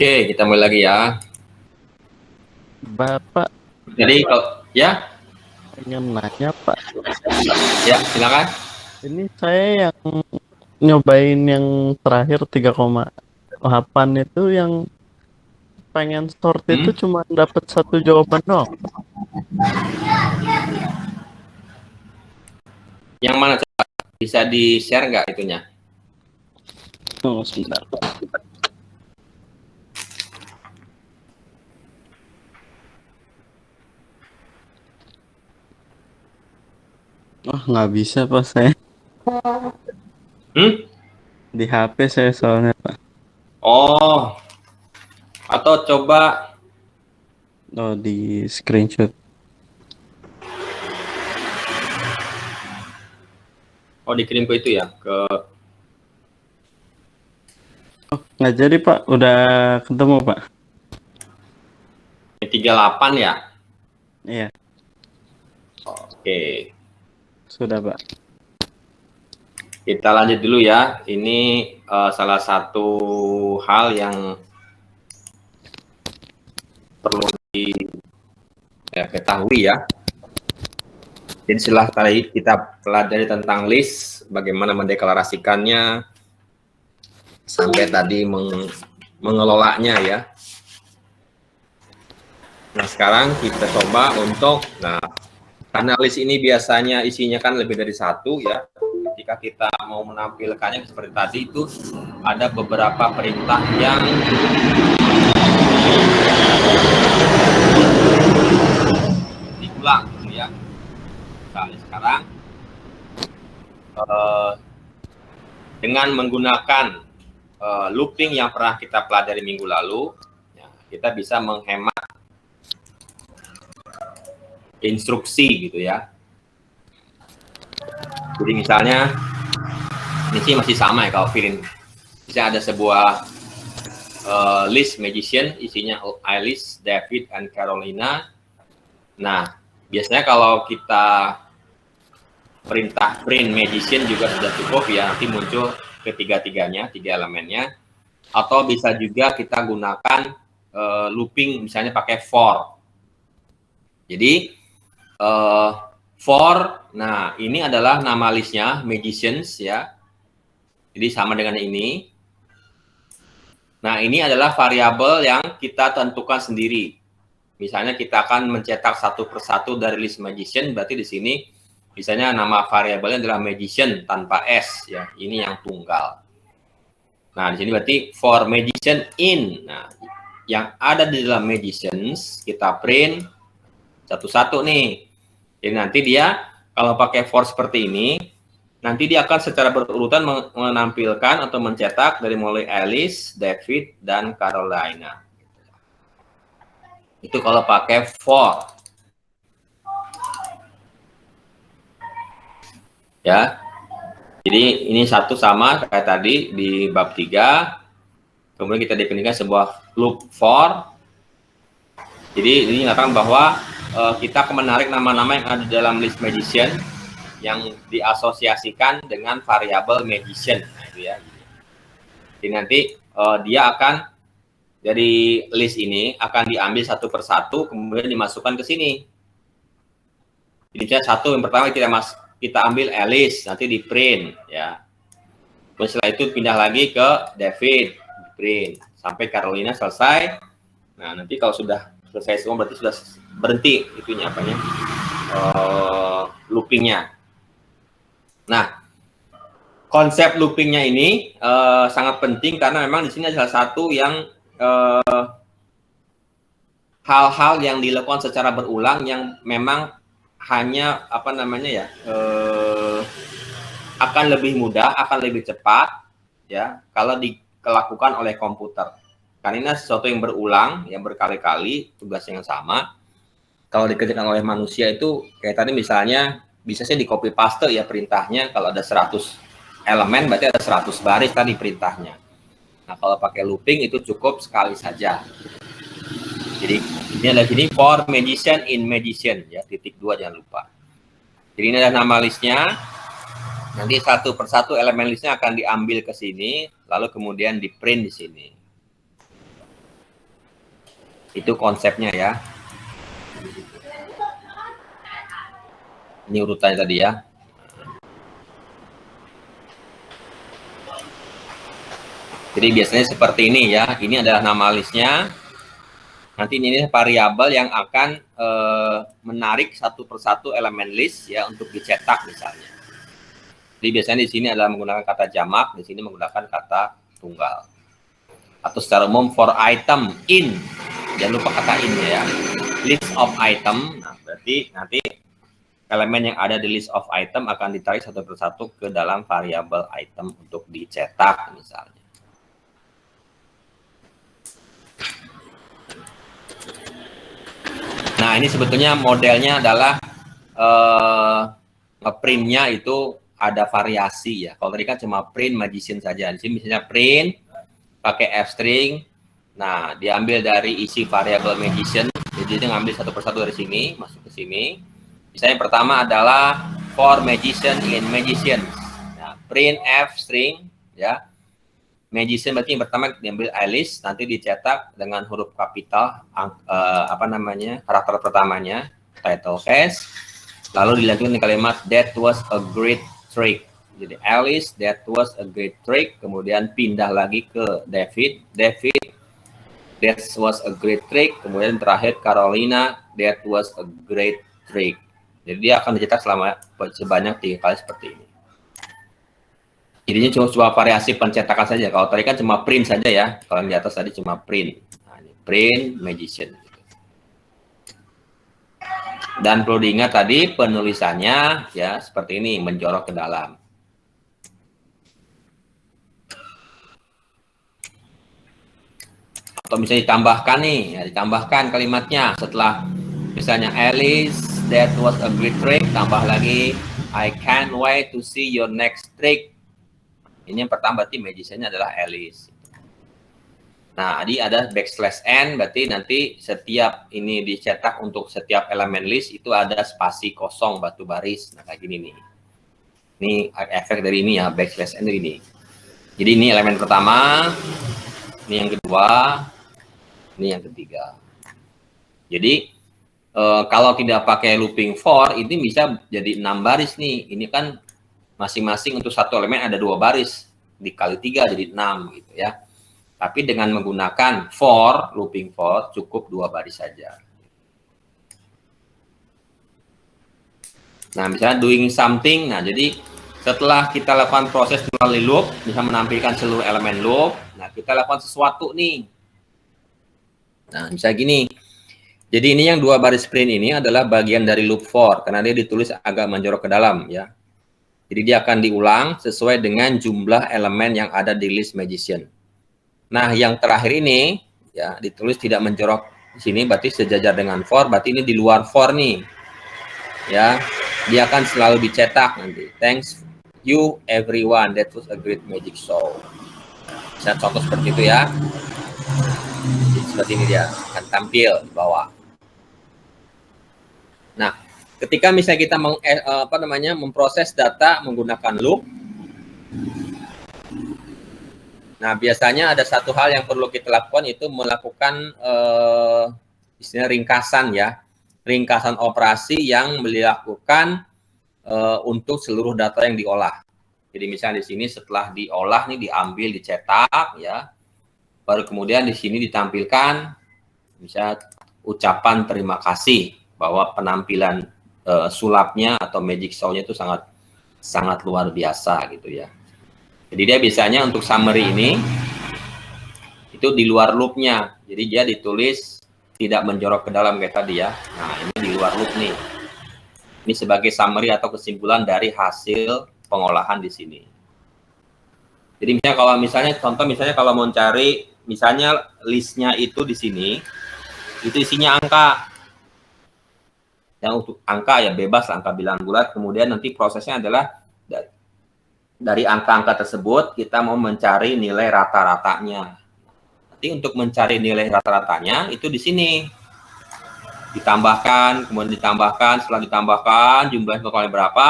Oke, kita mulai lagi ya.
Bapak
Jadi kalau ya,
pengen nanya Pak,
ya silakan.
ini saya yang nyobain yang terakhir 3,8 itu yang pengen short itu cuma dapat satu jawaban doang.
Yang mana coba? Bisa di-share nggak itunya?
Tunggu sebentar. Oh, nggak bisa Pak saya. Di HP saya soalnya Pak.
Oh, atau coba
Oh, di screenshot.
dikirim ke itu ya, ke
Oh, nggak jadi Pak, udah ketemu Pak.
38 ya.
Iya,
Oke,
sudah Pak.
kita lanjut dulu ya. Ini salah satu hal yang perlu diketahui ya. Jadi setelah tadi kita pelajari tentang list, bagaimana mendeklarasikannya, sampai tadi mengelolanya ya. Nah sekarang kita coba untuk, karena list ini biasanya isinya kan lebih dari satu ya. Ketika kita mau menampilkannya seperti tadi itu ada beberapa perintah yang diulang gitu ya. Misalnya sekarang dengan menggunakan looping yang pernah kita pelajari minggu lalu, ya, kita bisa menghemat instruksi gitu ya. Jadi misalnya ini sih masih sama ya kalau Firin. Misalnya ada sebuah list magician isinya Alice, David, and Carolina. Nah, biasanya kalau kita perintah print magician juga sudah cukup ya, nanti muncul ketiga-tiganya, 3 elemennya. Atau bisa juga kita gunakan looping misalnya pakai for. Jadi for, nah ini adalah nama listnya magicians ya. Jadi sama dengan ini. Nah ini adalah variabel yang kita tentukan sendiri. Misalnya kita akan mencetak satu persatu dari list magician, berarti di sini misalnya nama variabelnya adalah magician tanpa s ya. Ini yang tunggal. Nah di sini berarti for magician in. Nah yang ada di dalam magicians kita print satu-satu nih. Jadi nanti dia kalau pakai for seperti ini, nanti dia akan secara berurutan menampilkan atau mencetak dari mulai Alice, David, dan Carolina. Itu kalau pakai for. Ya. Jadi ini satu sama kayak tadi di bab 3. Kemudian kita definisikan sebuah loop for. Jadi ini mengatakan bahwa kita akan menarik nama-nama yang ada dalam list magician yang diasosiasikan dengan variabel magician, gitu ya. Jadi nanti dia akan dari list ini akan diambil satu persatu, kemudian dimasukkan ke sini. Jadi satu yang pertama kita ambil Alice, nanti di print, ya. Terus setelah itu pindah lagi ke David, di print sampai Carolina selesai. Nah nanti kalau sudah selesai semua berarti sudah berhenti itunya apanya loopingnya. Nah konsep loopingnya ini sangat penting karena memang di sini ada salah satu yang hal-hal yang dilakukan secara berulang yang memang hanya apa namanya ya akan lebih mudah, akan lebih cepat ya kalau dilakukan oleh komputer. Karena sesuatu yang berulang, yang berkali-kali, tugas yang sama. Kalau dikerjakan oleh manusia itu, kayak tadi misalnya, bisa sih di copy paste ya perintahnya, kalau ada 100 elemen, berarti ada 100 baris tadi perintahnya. Nah, kalau pakai looping itu cukup sekali saja. Jadi, ini adalah sini for magician in magician, ya, titik 2 jangan lupa. Jadi ini ada nama listnya, nanti satu persatu elemen listnya akan diambil ke sini, lalu kemudian di print di sini. Itu konsepnya ya. Ini urutannya tadi ya. Jadi biasanya seperti ini ya. Ini adalah nama listnya. Nanti ini variabel yang akan menarik satu persatu elemen list ya untuk dicetak misalnya. Jadi biasanya di sini adalah menggunakan kata jamak, di sini menggunakan kata tunggal. Atau secara umum for item in, jangan lupa kata in ya. List of item, nah berarti nanti elemen yang ada di list of item akan ditarik satu persatu ke dalam variabel item untuk dicetak misalnya. Nah, ini sebetulnya modelnya adalah ngeprintnya itu ada variasi ya. Kalau tadi kan cuma print magician saja. Di sini misalnya print pakai f-string. Nah, diambil dari isi variabel magician. Jadi dia ngambil satu persatu dari sini, masuk ke sini. Misalnya yang pertama adalah for magician in magician. Nah, print f-string ya. Magician berarti yang pertama diambil Alice, nanti dicetak dengan huruf kapital, karakter pertamanya, title case, lalu dilanjutkan dengan kalimat that was a great trick. Jadi Alice, that was a great trick, kemudian pindah lagi ke David, that was a great trick, kemudian terakhir Carolina, that was a great trick. Jadi dia akan dicetak sebanyak 3 kali seperti ini. Jadinya cuma variasi pencetakan saja. Kalau tadi kan cuma print saja ya. Kalau yang di atas tadi cuma print. Nah, ini print magician. Dan perlu diingat tadi penulisannya ya seperti ini, menjorok ke dalam. Atau misalnya ditambahkan nih, ya, ditambahkan kalimatnya setelah misalnya Alice, that was a great trick, tambah lagi I can't wait to see your next trick. Ini yang pertama berarti magician-nya adalah Alice. Nah, jadi ada backslash n, berarti nanti setiap ini dicetak untuk setiap elemen list itu ada spasi kosong batu baris. Nah, kayak gini nih. Ini efek dari ini ya, backslash n dari ini. Jadi ini elemen pertama, ini yang kedua, ini yang ketiga. Jadi kalau tidak pakai looping for, ini bisa jadi 6 baris nih. Ini kan masing-masing untuk satu elemen ada 2 baris, dikali 3 jadi 6 gitu ya. Tapi dengan menggunakan for, looping for, cukup 2 baris saja. Nah, misalnya doing something, nah jadi setelah kita lakukan proses melalui loop, bisa menampilkan seluruh elemen loop, nah kita lakukan sesuatu nih. Nah, misalnya gini, jadi ini yang 2 baris print ini adalah bagian dari loop for, karena dia ditulis agak menjorok ke dalam ya. Jadi dia akan diulang sesuai dengan jumlah elemen yang ada di list magician. Nah, yang terakhir ini ya ditulis tidak menjorok di sini, berarti sejajar dengan for, berarti ini di luar for nih. Ya, dia akan selalu dicetak nanti. Thanks you everyone, that was a great magic show. Bisa contoh seperti itu ya. Jadi, seperti ini dia akan tampil di bawah. Nah, ketika misalnya kita memproses data menggunakan loop, nah biasanya ada satu hal yang perlu kita lakukan, itu melakukan istilahnya ringkasan ya, ringkasan operasi yang dilakukan untuk seluruh data yang diolah. Jadi misalnya di sini setelah diolah nih diambil, dicetak ya, baru kemudian di sini ditampilkan misalnya ucapan terima kasih bahwa penampilan sulapnya atau magic show-nya itu sangat luar biasa gitu ya. Jadi dia biasanya untuk summary ini itu di luar loop-nya. Jadi dia ditulis tidak menjorok ke dalam kayak tadi ya. Nah, ini di luar loop nih. Ini sebagai summary atau kesimpulan dari hasil pengolahan di sini. Jadi misalnya contoh kalau mau cari misalnya listnya itu di sini, itu isinya angka. Yang untuk angka ya bebas, angka bilangan bulat, kemudian nanti prosesnya adalah dari angka-angka tersebut kita mau mencari nilai rata-ratanya. Nanti untuk mencari nilai rata-ratanya itu di sini ditambahkan, kemudian ditambahkan, setelah ditambahkan jumlah totalnya berapa,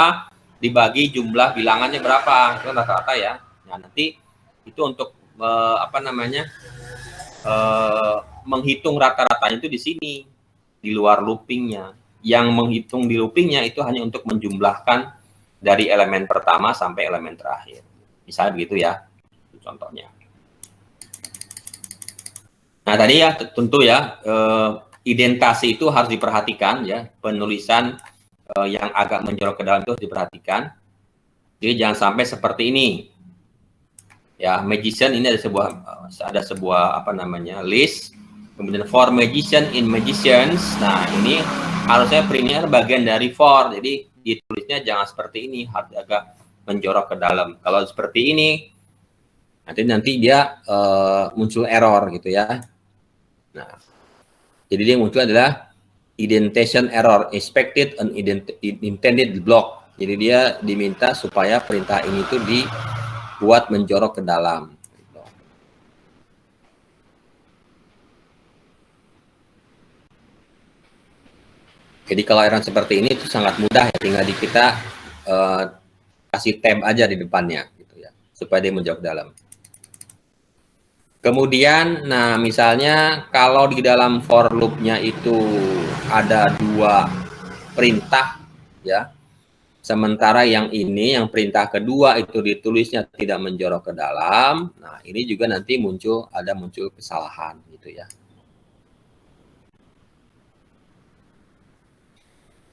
dibagi jumlah bilangannya berapa, itu rata-rata ya. Nah, nanti itu untuk menghitung rata-ratanya itu di sini, di luar loopingnya. Yang menghitung di loopingnya itu hanya untuk menjumlahkan dari elemen pertama sampai elemen terakhir. Misalnya begitu ya, contohnya. Nah tadi ya tentu ya identasi itu harus diperhatikan ya, penulisan yang agak menjorok ke dalam itu harus diperhatikan. Jadi jangan sampai seperti ini. Ya, magician ini ada sebuah apa namanya list. Kemudian for magician in magicians. Nah ini harusnya printnya bagian dari for. Jadi ditulisnya jangan seperti ini, harus agak menjorok ke dalam. Kalau seperti ini nanti dia muncul error gitu ya. Nah, jadi dia muncul adalah indentation error, expected unintended block. Jadi dia diminta supaya perintah ini tuh dibuat menjorok ke dalam. Jadi kalau error seperti ini itu sangat mudah ya, tinggal kita kasih tab aja di depannya gitu ya, supaya dia menjorok ke dalam. Kemudian, nah misalnya kalau di dalam for loop-nya itu ada 2 perintah ya, sementara yang ini, yang perintah kedua itu ditulisnya tidak menjorok ke dalam, nah ini juga nanti muncul kesalahan gitu ya.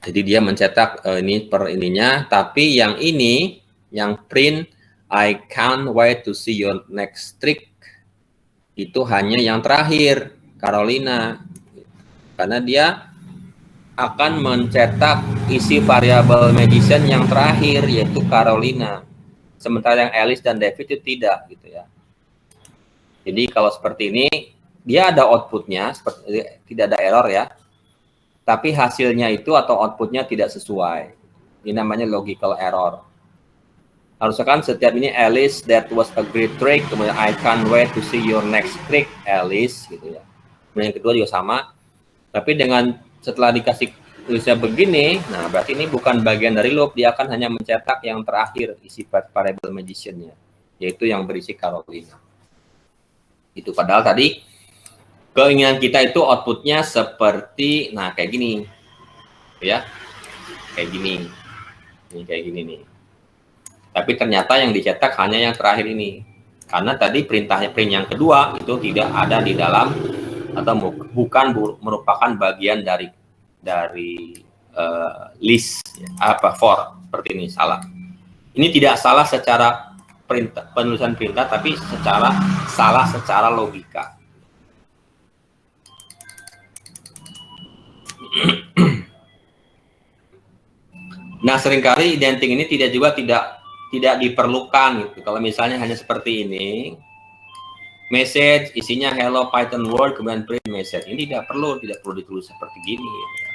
Jadi dia mencetak ini per ininya, tapi yang ini, yang print I can't wait to see your next trick, itu hanya yang terakhir, Carolina. Karena dia akan mencetak isi variabel magician yang terakhir, yaitu Carolina. Sementara yang Alice dan David itu tidak, gitu ya. Jadi kalau seperti ini, dia ada outputnya, tidak ada error ya. Tapi hasilnya itu atau outputnya tidak sesuai. Ini namanya logical error. Harusnya kan setiap ini Alice, that was a great trick, kemudian I can't wait to see your next trick, Alice, gitu ya. Kemudian yang kedua juga sama. Tapi dengan setelah dikasih tulisnya begini, nah berarti ini bukan bagian dari loop, dia akan hanya mencetak yang terakhir isi variable magician-nya, yaitu yang berisi Carolina. Itu padahal tadi keinginan kita itu outputnya seperti, nah kayak gini, ya, kayak gini, ini kayak gini nih. Tapi ternyata yang dicetak hanya yang terakhir ini. Karena tadi print yang kedua itu tidak ada di dalam atau bukan merupakan bagian dari list for, seperti ini, salah. Ini tidak salah secara penulisan perintah, tapi salah secara logika. Nah, seringkali indenting ini tidak diperlukan gitu. Kalau misalnya hanya seperti ini, message isinya hello Python world kemudian print message, ini tidak perlu ditulis seperti gini gitu.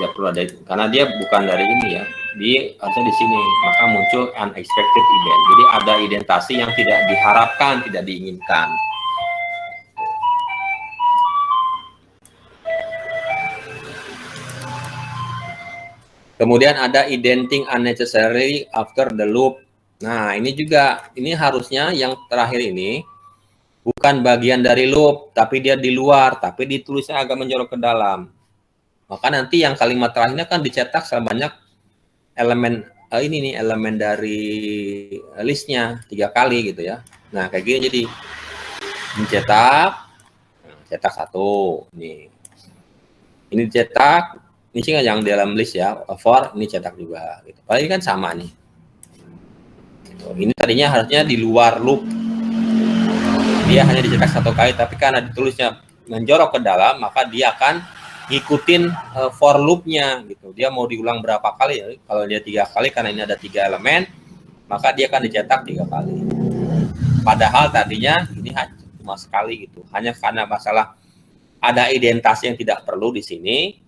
Tidak perlu ada, karena dia bukan dari ini ya, dia harusnya di sini, maka muncul unexpected event. Jadi ada identasi yang tidak diharapkan, tidak diinginkan. Kemudian ada indenting unnecessary after the loop. Nah, ini juga, ini harusnya yang terakhir ini bukan bagian dari loop, tapi dia di luar, tapi ditulisnya agak menjorok ke dalam. Maka nanti yang kalimat terakhirnya kan dicetak sebanyak elemen ini nih, elemen dari listnya 3 kali gitu ya. Nah, kayak gini jadi mencetak, cetak 1 nih. Ini cetak, ini sih yang dalam list ya, for ini cetak juga gitu. Padahal ini kan sama nih. Gitu. Ini tadinya harusnya di luar loop. Dia hanya dicetak 1 kali, tapi karena ditulisnya menjorok ke dalam, maka dia akan ngikutin for loop-nya gitu. Dia mau diulang berapa kali ya? Kalau dia 3 kali karena ini ada 3 elemen, maka dia akan dicetak 3 kali. Padahal tadinya ini cuma sekali gitu. Hanya karena masalah ada identasi yang tidak perlu di sini,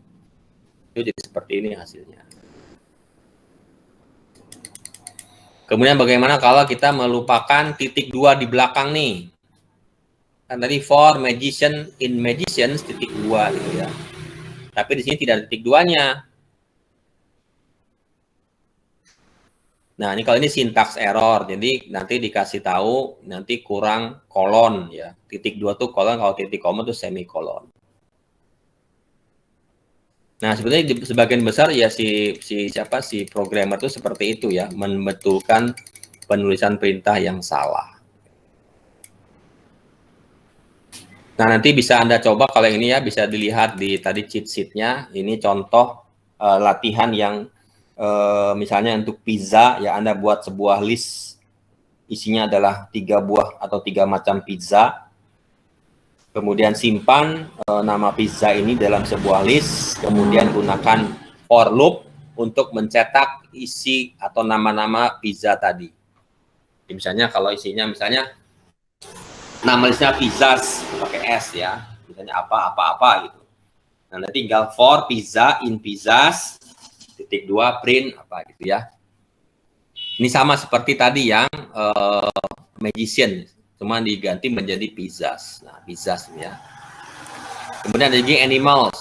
itu jadi seperti ini hasilnya. Kemudian bagaimana kalau kita melupakan titik 2 di belakang nih? Kan tadi for magician in magicians titik 2 gitu ya. Tapi di sini tidak ada titik 2-nya. Nah, ini kalau ini sintaks error, jadi nanti dikasih tahu nanti kurang kolon ya. Titik 2 tuh kolon, kalau titik koma tuh semikolon. Nah, sebenarnya di sebagian besar ya si programmer tuh seperti itu ya, membetulkan penulisan perintah yang salah. Nah, nanti bisa Anda coba kalau ini ya, bisa dilihat di tadi cheat sheet-nya. Ini contoh latihan yang misalnya untuk pizza ya, Anda buat sebuah list isinya adalah 3 buah atau 3 macam pizza. Kemudian simpan nama pizza ini dalam sebuah list, kemudian gunakan for loop untuk mencetak isi atau nama-nama pizza tadi. Jadi misalnya kalau isinya misalnya nama listnya pizzas pakai S ya, misalnya apa gitu. Nah, nanti tinggal for pizza in pizzas titik 2 print apa gitu ya. Ini sama seperti tadi yang magician, cuma diganti menjadi pizzas. Nah, pizzas ya. Kemudian ada lagi animals.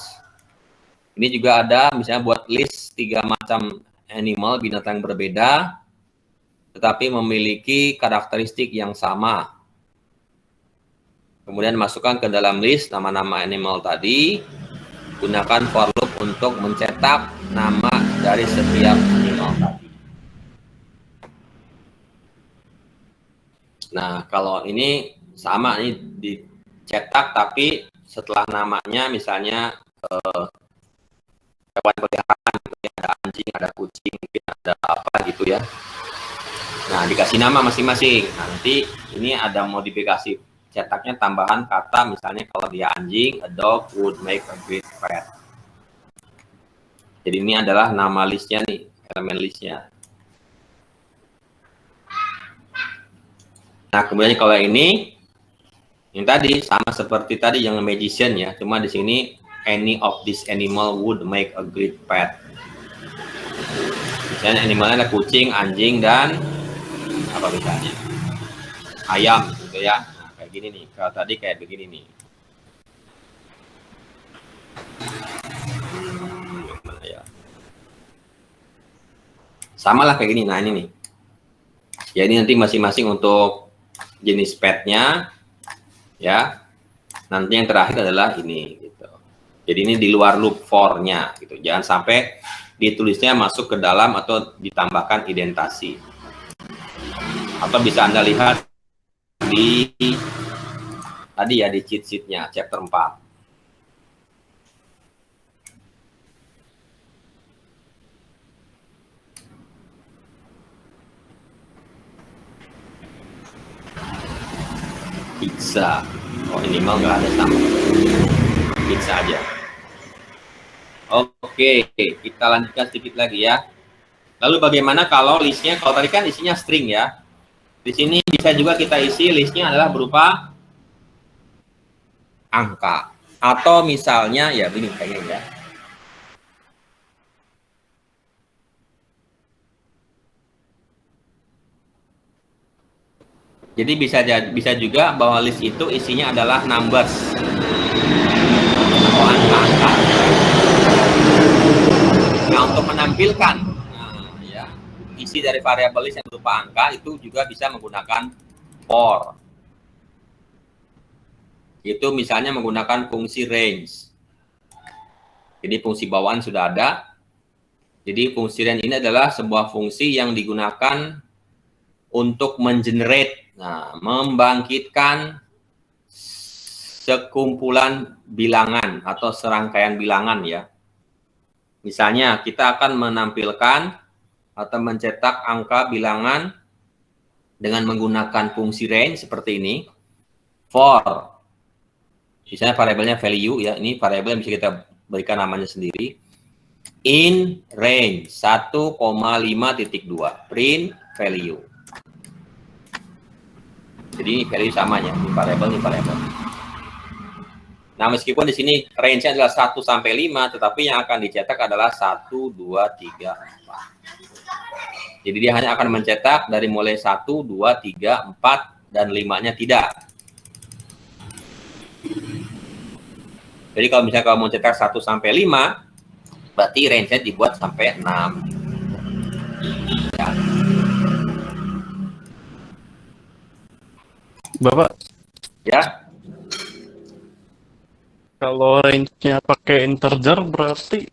Ini juga ada misalnya buat list 3 macam animal, binatang berbeda, tetapi memiliki karakteristik yang sama. Kemudian masukkan ke dalam list nama-nama animal tadi, gunakan for loop untuk mencetak nama dari setiap animal tadi. Nah, kalau ini sama, ini dicetak tapi setelah namanya misalnya hewan peliharaan, ada anjing, ada kucing, ada apa gitu ya. Nah, dikasih nama masing-masing. Nanti ini ada modifikasi cetaknya tambahan kata, misalnya kalau dia anjing, a dog would make a great pet. Jadi ini adalah nama listnya nih, elemen listnya. Nah, kemudian kalau ini yang tadi sama seperti tadi yang magician ya, cuma di sini any of this animal would make a great pet. Misalnya animalnya ada kucing, anjing, dan apa misalnya ayam gitu ya. Nah, kayak gini nih. Kalau tadi kayak begini nih. Mana ya? Sama lah kayak gini. Nah, ini nih. Ya, ini nanti masing-masing untuk jenis petnya ya. Nanti yang terakhir adalah ini gitu. Jadi ini di luar loop for-nya gitu. Jangan sampai ditulisnya masuk ke dalam atau ditambahkan identasi. Atau bisa Anda lihat di tadi ya di cheat sheet-nya chapter 4. Pizza. Oh, animal nggak ada sama. Pizza aja. Oke, kita lanjutkan sedikit lagi ya. Lalu bagaimana kalau listnya, kalau tadi kan isinya string ya. Di sini bisa juga kita isi listnya adalah berupa angka. Atau misalnya ya begini kayaknya ya. Jadi bisa juga bahwa list itu isinya adalah numbers atau angka-angka. Nah, untuk menampilkan ya, isi dari variabel list yang berupa angka itu juga bisa menggunakan for. Itu misalnya menggunakan fungsi range. Jadi fungsi bawaan sudah ada. Jadi fungsi range ini adalah sebuah fungsi yang digunakan untuk mengenerate, membangkitkan sekumpulan bilangan atau serangkaian bilangan ya. Misalnya kita akan menampilkan atau mencetak angka bilangan dengan menggunakan fungsi range seperti ini. For, misalnya variabelnya value ya, ini variabel yang bisa kita berikan namanya sendiri. In range 1,5.2 print value. Jadi ini value samanya, ini variabel. Nah, meskipun di sini range-nya adalah 1 sampai 5, tetapi yang akan dicetak adalah 1, 2, 3, 4. Jadi dia hanya akan mencetak dari mulai 1, 2, 3, 4, dan 5-nya tidak. Jadi kalau misalnya kamu mencetak 1 sampai 5, berarti range-nya dibuat sampai 6. Ya.
Bapak,
Ya,
kalau range-nya pakai integer berarti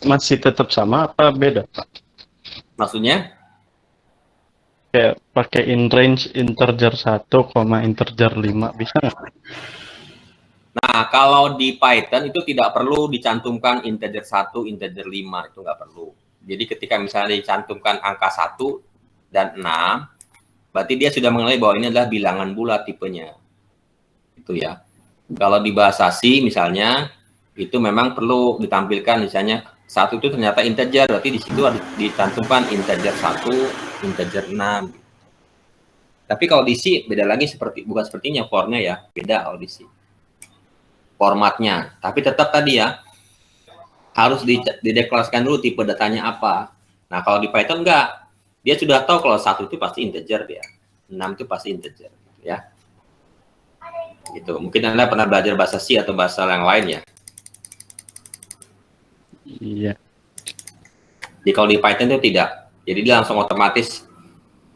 masih tetap sama apa beda, Pak?
maksudnya?
Kayak pakai in range integer 1, integer 5 bisa nggak?
Nah, kalau di Python itu tidak perlu dicantumkan integer 1, integer 5, itu nggak perlu. Jadi ketika misalnya dicantumkan angka 1 dan 6, berarti dia sudah mengenali bahwa ini adalah bilangan bulat tipenya. Itu ya. Kalau di bahasa C misalnya, itu memang perlu ditampilkan misalnya 1 itu ternyata integer, berarti di situ dicantumkan integer 1, integer 6. Tapi kalau di C beda lagi, bukan sepertinya formnya ya, beda kalau di C. Formatnya, tapi tetap tadi ya, harus dideklarasikan dulu tipe datanya apa. Nah, kalau di Python enggak, dia sudah tahu kalau 1 itu pasti integer dia, 6 itu pasti integer, ya. Gitu. Mungkin Anda pernah belajar bahasa C atau bahasa yang lain ya.
Iya.
Jadi kalau di Python itu tidak. Jadi dia langsung otomatis.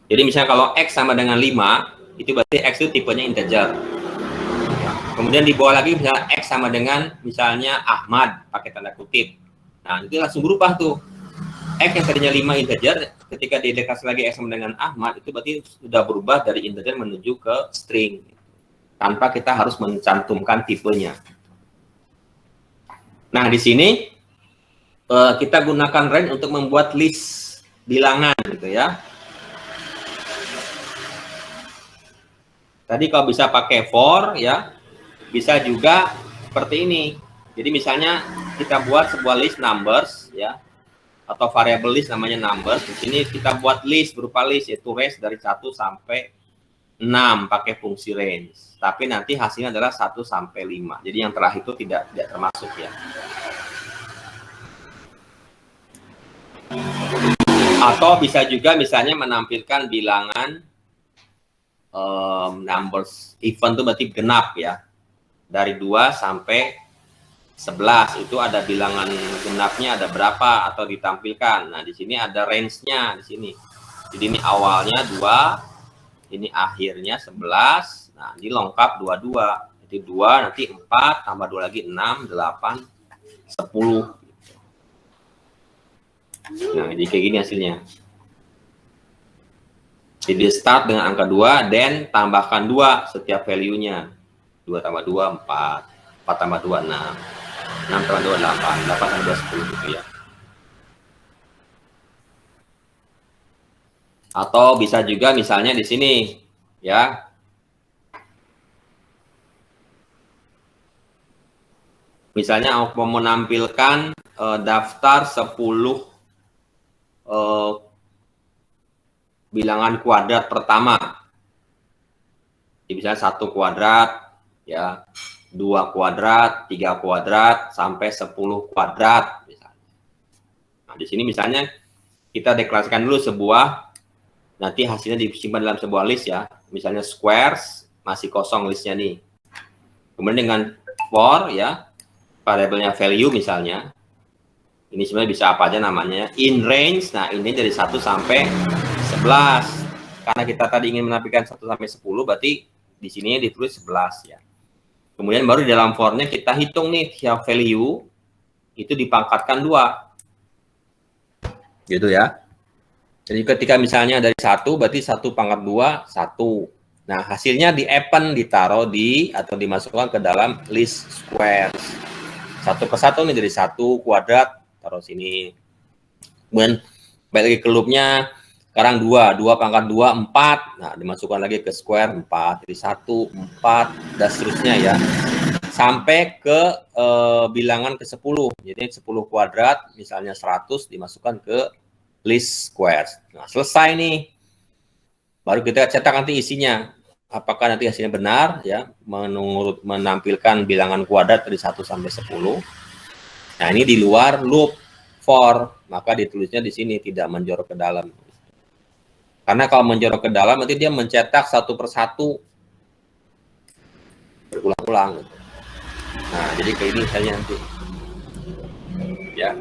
Jadi misalnya kalau X sama dengan 5, itu berarti X itu tipenya integer. Kemudian di bawah lagi misalnya X sama dengan misalnya Ahmad, pakai tanda kutip. Nah, itu langsung berubah tuh. X yang tadinya 5 integer, ketika dideklarasi lagi X sama dengan Ahmad, itu berarti sudah berubah dari integer menuju ke string. Tanpa kita harus mencantumkan tipenya. Nah, di sini kita gunakan range untuk membuat list bilangan gitu ya. Tadi kalau bisa pakai for ya, bisa juga seperti ini. Jadi misalnya kita buat sebuah list numbers ya, atau variable list namanya numbers. Di sini kita buat list berupa list, yaitu range dari 1 sampai 6 pakai fungsi range. Tapi nanti hasilnya adalah 1 sampai 5. Jadi yang terakhir itu tidak termasuk ya. Atau bisa juga misalnya menampilkan bilangan numbers even itu berarti genap ya. Dari 2 sampai 11 itu ada bilangan genapnya ada berapa atau ditampilkan. Nah, di sini ada range-nya di sini. Jadi ini awalnya 2, ini akhirnya 11. Nah, ini lengkap 22. Jadi 2 nanti 4 tambah 2 lagi 6, 8, 10. Nah, jadi kayak gini hasilnya. Jadi start dengan angka 2 dan tambahkan 2 setiap value-nya. 2 tambah 2 4, 4 tambah 2 6, 6 tambah 2 8, 8 tambah 2 10 gitu ya. Atau bisa juga misalnya di sini ya. Misalnya aku mau menampilkan daftar 10 bilangan kuadrat pertama. Jadi misalnya 1 kuadrat ya, 2 kuadrat, 3 kuadrat sampai 10 kuadrat misalnya. Nah, di sini misalnya kita deklarasikan dulu sebuah, nanti hasilnya disimpan dalam sebuah list ya. Misalnya squares, masih kosong listnya nih. Kemudian dengan for ya, variabelnya value misalnya. Ini sebenarnya bisa apa aja namanya. In range, nah ini dari 1 sampai 11. Karena kita tadi ingin menampilkan 1 sampai 10, berarti di sini ditulis 11 ya. Kemudian baru di dalam for-nya kita hitung nih, yang value itu dipangkatkan 2. Gitu ya. Jadi ketika misalnya dari 1, berarti 1 pangkat 2, 1. Nah, hasilnya di-append, ditaruh di, atau dimasukkan ke dalam list squares. 1 ke 1 nih, dari 1 kuadrat, taruh sini. Kemudian balik lagi ke loop-nya, sekarang 2 pangkat 2, 4. Nah, dimasukkan lagi ke square 4. Jadi 1, 4, dan seterusnya ya. Sampai ke bilangan ke 10. Jadi 10 kuadrat, misalnya 100, dimasukkan ke list squares. Nah, selesai nih. Baru kita cetak nanti isinya. Apakah nanti hasilnya benar ya, menurut menampilkan bilangan kuadrat dari 1 sampai 10. Nah, ini di luar loop for, maka ditulisnya di sini tidak menjorok ke dalam. Karena kalau menjorok ke dalam nanti dia mencetak 1 per 1 berulang-ulang gitu. Nah, jadi kayak ini saya nanti ya.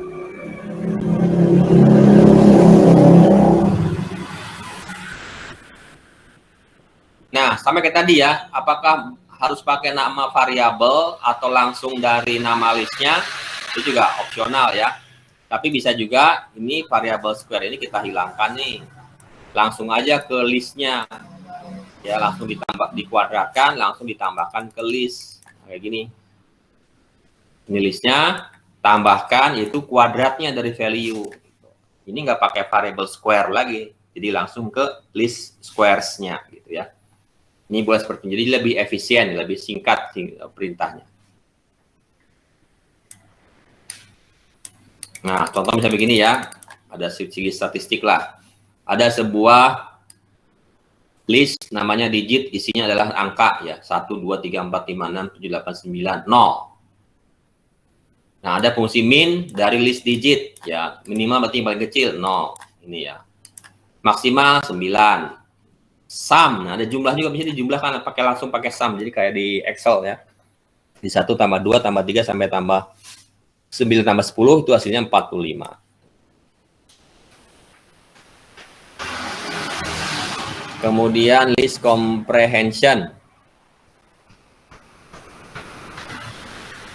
Nah, sama kayak tadi ya, apakah harus pakai nama variabel atau langsung dari nama listnya, itu juga opsional ya. Tapi bisa juga ini variabel square ini kita hilangkan nih. Langsung aja ke listnya. Ya, langsung dikuadratkan, langsung ditambahkan ke list. Kayak gini. Ini listnya, tambahkan yaitu kuadratnya dari value. Ini nggak pakai variable square lagi. Jadi langsung ke list squares-nya gitu ya. Ini boleh seperti ini. Jadi lebih efisien, lebih singkat perintahnya. Nah, contoh misalnya begini ya. Ada segi statistik lah. Ada sebuah list namanya digit, isinya adalah angka ya. 1, 2, 3, 4, 5, 6, 7, 8, 9, 0. Nah, ada fungsi min dari list digit ya. Minimal berarti yang paling kecil 0. Ini ya. Maksimal 9. Sum, nah ada jumlah juga bisa dijumlahkan langsung pakai sum. Jadi kayak di Excel ya. Di 1 tambah 2 tambah 3 sampai tambah 9 tambah 10 itu hasilnya 45. Kemudian list comprehension.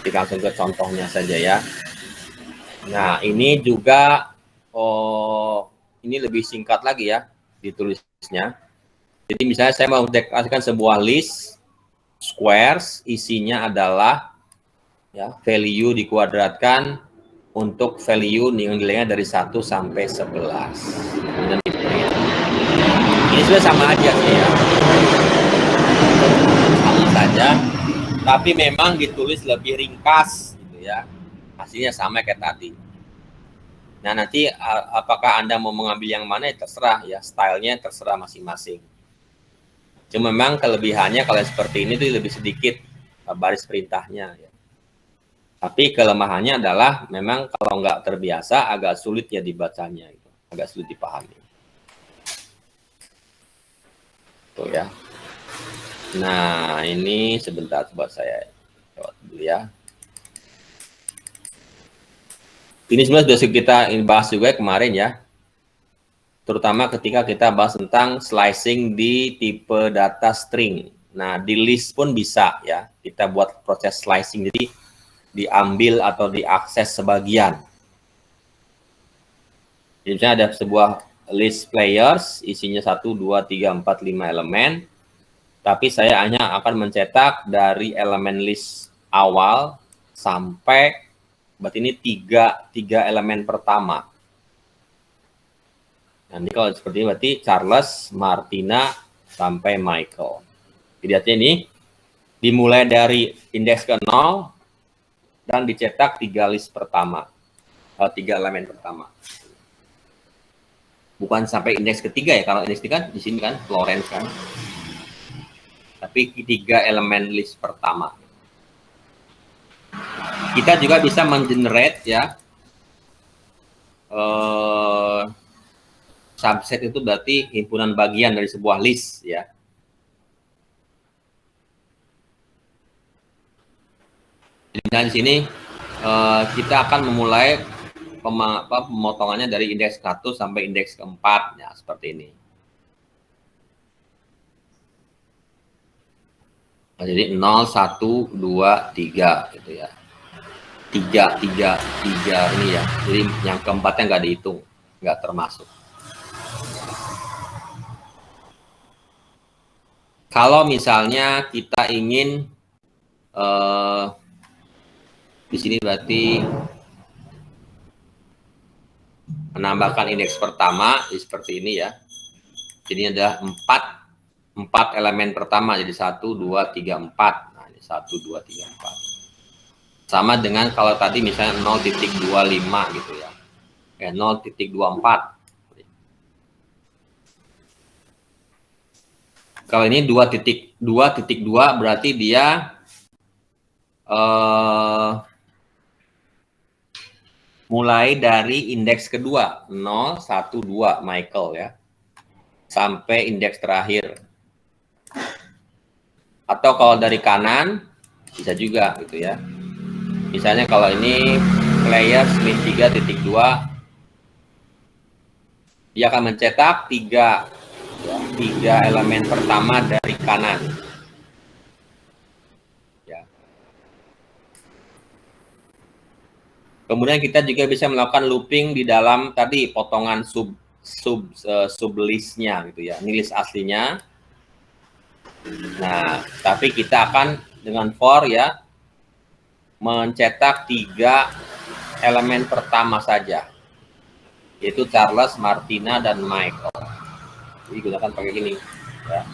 Kita langsung ke contohnya saja ya. Nah, ini juga ini lebih singkat lagi ya ditulisnya. Jadi misalnya saya mau deklarasikan sebuah list squares, isinya adalah ya value dikuadratkan untuk value nilainya dari 1 sampai 11. Kemudian ini sudah sama aja sih ya. Sama saja. Tapi memang ditulis lebih ringkas gitu ya. Hasilnya sama kayak tadi. Nah, nanti apakah Anda mau mengambil yang mana ya terserah ya, stylenya terserah masing-masing. Cuma memang kelebihannya kalau seperti ini tuh lebih sedikit baris perintahnya ya. Tapi kelemahannya adalah memang kalau nggak terbiasa agak sulit ya dibacanya gitu. Agak sulit dipahami. Tuh ya. Nah, ini sebentar coba saya lewat dulu ya. Ini sebenarnya sudah kita bahas juga kemarin ya. Terutama ketika kita bahas tentang slicing di tipe data string. Nah, di list pun bisa ya. Kita buat proses slicing, jadi diambil atau diakses sebagian. Jadi misalnya ada sebuah list players, isinya 1, 2, 3, 4, 5 elemen. Tapi saya hanya akan mencetak dari elemen list awal sampai berarti ini tiga elemen pertama. Nanti kalau seperti ini berarti Charles, Martina, sampai Michael. Jadi artinya ini dimulai dari indeks ke 0 dan dicetak 3 list pertama, 3 elemen pertama. Bukan sampai indeks ketiga ya, kalau indeks ketiga di sini kan Florence kan. Tapi 3 elemen list pertama. Kita juga bisa mengenerate ya subset itu berarti himpunan bagian dari sebuah list ya. Jadi di sini kita akan memulai pemotongannya dari indeks 1 sampai indeks ke-4 ya, seperti ini. Nah, jadi 0, 1, 2, 3 gitu ya. 3 ini ya. Jadi yang keempatnya nggak dihitung, nggak termasuk. Kalau misalnya kita ingin di sini berarti menambahkan indeks pertama seperti ini ya. Jadi ada 4 elemen pertama, jadi 1, 2, 3, 4. Nah, ini 1, 2, 3, 4. Sama dengan kalau tadi misalnya 0.25 gitu ya. 0.24. Kalau ini 2.2 berarti dia mulai dari indeks kedua 0, 1, 2 Michael ya. Sampai indeks terakhir. Atau kalau dari kanan bisa juga gitu ya. Misalnya kalau ini players min 3.2 dia akan mencetak 3 ya. 3 elemen pertama dari kanan. Ya. Kemudian kita juga bisa melakukan looping di dalam tadi potongan sublistnya gitu ya. Ini list aslinya. Nah, tapi kita akan dengan for ya mencetak 3 elemen pertama saja, yaitu Charles, Martina, dan Michael. Jadi gunakan pakai gini ya.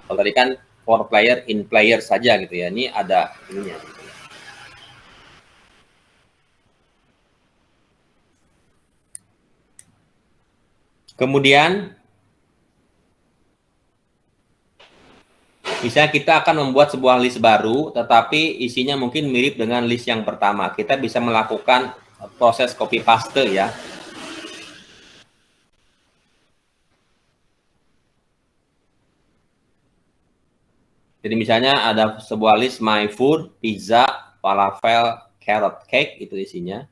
Kalau tadi kan for player in player saja gitu ya, ini ada ininya gitu ya. Kemudian misalnya kita akan membuat sebuah list baru, tetapi isinya mungkin mirip dengan list yang pertama. Kita bisa melakukan proses copy paste ya. Jadi misalnya ada sebuah list my food, pizza, falafel, carrot cake, itu isinya.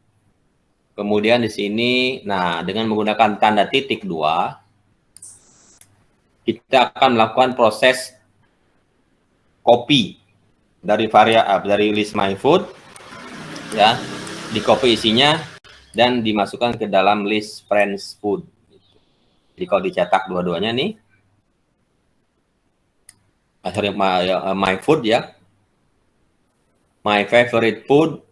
Kemudian di sini, nah dengan menggunakan tanda titik 2, kita akan melakukan proses copy dari dari list my food, ya, di copy isinya dan dimasukkan ke dalam list friends food. Jadi kalau dicetak dua-duanya nih, my food ya, my favorite food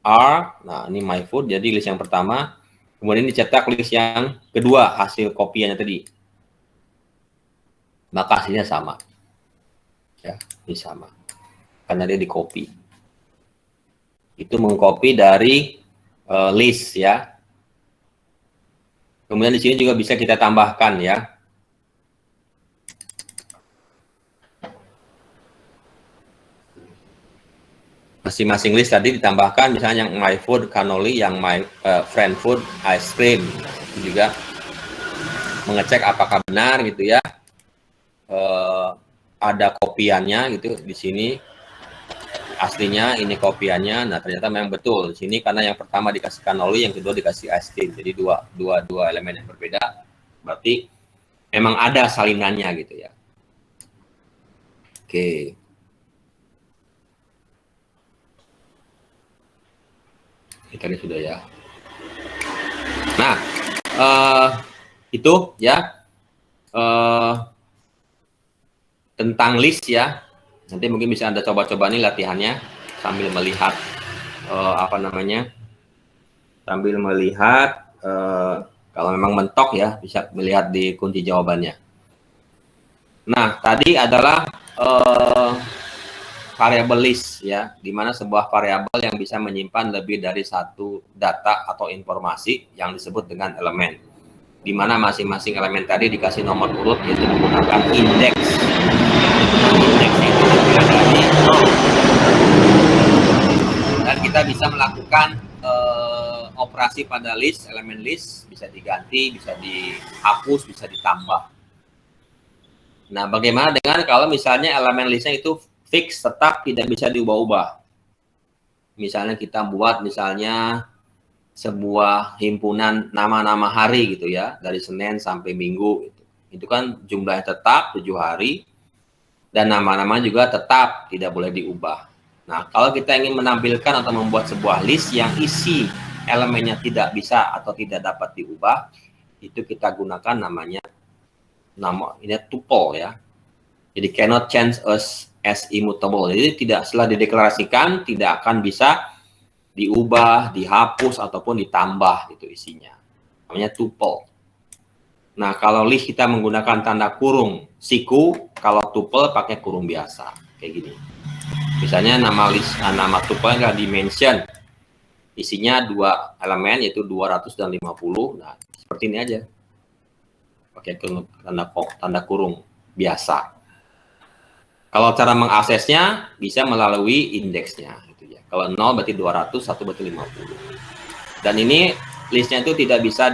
are, nah ini my food, jadi list yang pertama, kemudian dicetak list yang kedua, hasil kopiannya tadi, maka hasilnya sama, ya, ini sama, karena dia di copy, itu mengcopy dari list ya. Kemudian di sini juga bisa kita tambahkan ya. Masing-masing list tadi ditambahkan, misalnya yang my food cannoli, yang my friend food ice cream. Itu juga mengecek apakah benar gitu ya. Ada kopiannya gitu di sini. Aslinya ini kopiannya. Nah, ternyata memang betul. Di sini karena yang pertama dikasih cannoli, yang kedua dikasih ice cream. Jadi dua elemen yang berbeda. Berarti memang ada salinannya gitu ya. Oke. Tadi sudah ya. Nah, itu ya tentang list ya. Nanti mungkin bisa Anda coba-coba nih latihannya sambil melihat sambil melihat kalau memang mentok ya bisa melihat di kunci jawabannya. Nah, tadi adalah variabel list ya, di mana sebuah variabel yang bisa menyimpan lebih dari satu data atau informasi yang disebut dengan elemen, di mana masing-masing elemen tadi dikasih nomor urut, yaitu menggunakan indeks. Indeks itu dimulai dari 0. Dan kita bisa melakukan operasi pada list, elemen list, bisa diganti, bisa dihapus, bisa ditambah. Nah, bagaimana dengan kalau misalnya elemen listnya itu fix, tetap, tidak bisa diubah-ubah. Misalnya kita buat misalnya sebuah himpunan nama-nama hari gitu ya, dari Senin sampai Minggu gitu. Itu kan jumlahnya tetap 7 hari dan nama-nama juga tetap, tidak boleh diubah. Nah, kalau kita ingin menampilkan atau membuat sebuah list yang isi elemennya tidak bisa atau tidak dapat diubah, itu kita gunakan namanya ini tuple ya. Jadi cannot change as immutable. Jadi tidak, setelah dideklarasikan tidak akan bisa diubah, dihapus ataupun ditambah itu isinya. Namanya tuple. Nah, kalau list kita menggunakan tanda kurung siku, kalau tuple pakai kurung biasa kayak gini. Misalnya nama tuple adalah dimension. Isinya 2 elemen yaitu 200 dan 50. Nah, seperti ini aja. Pakai tanda kurung biasa. Kalau cara mengaksesnya bisa melalui indeksnya gitu ya. Kalau 0 berarti 200, 1 berarti 50. Dan ini listnya itu tidak bisa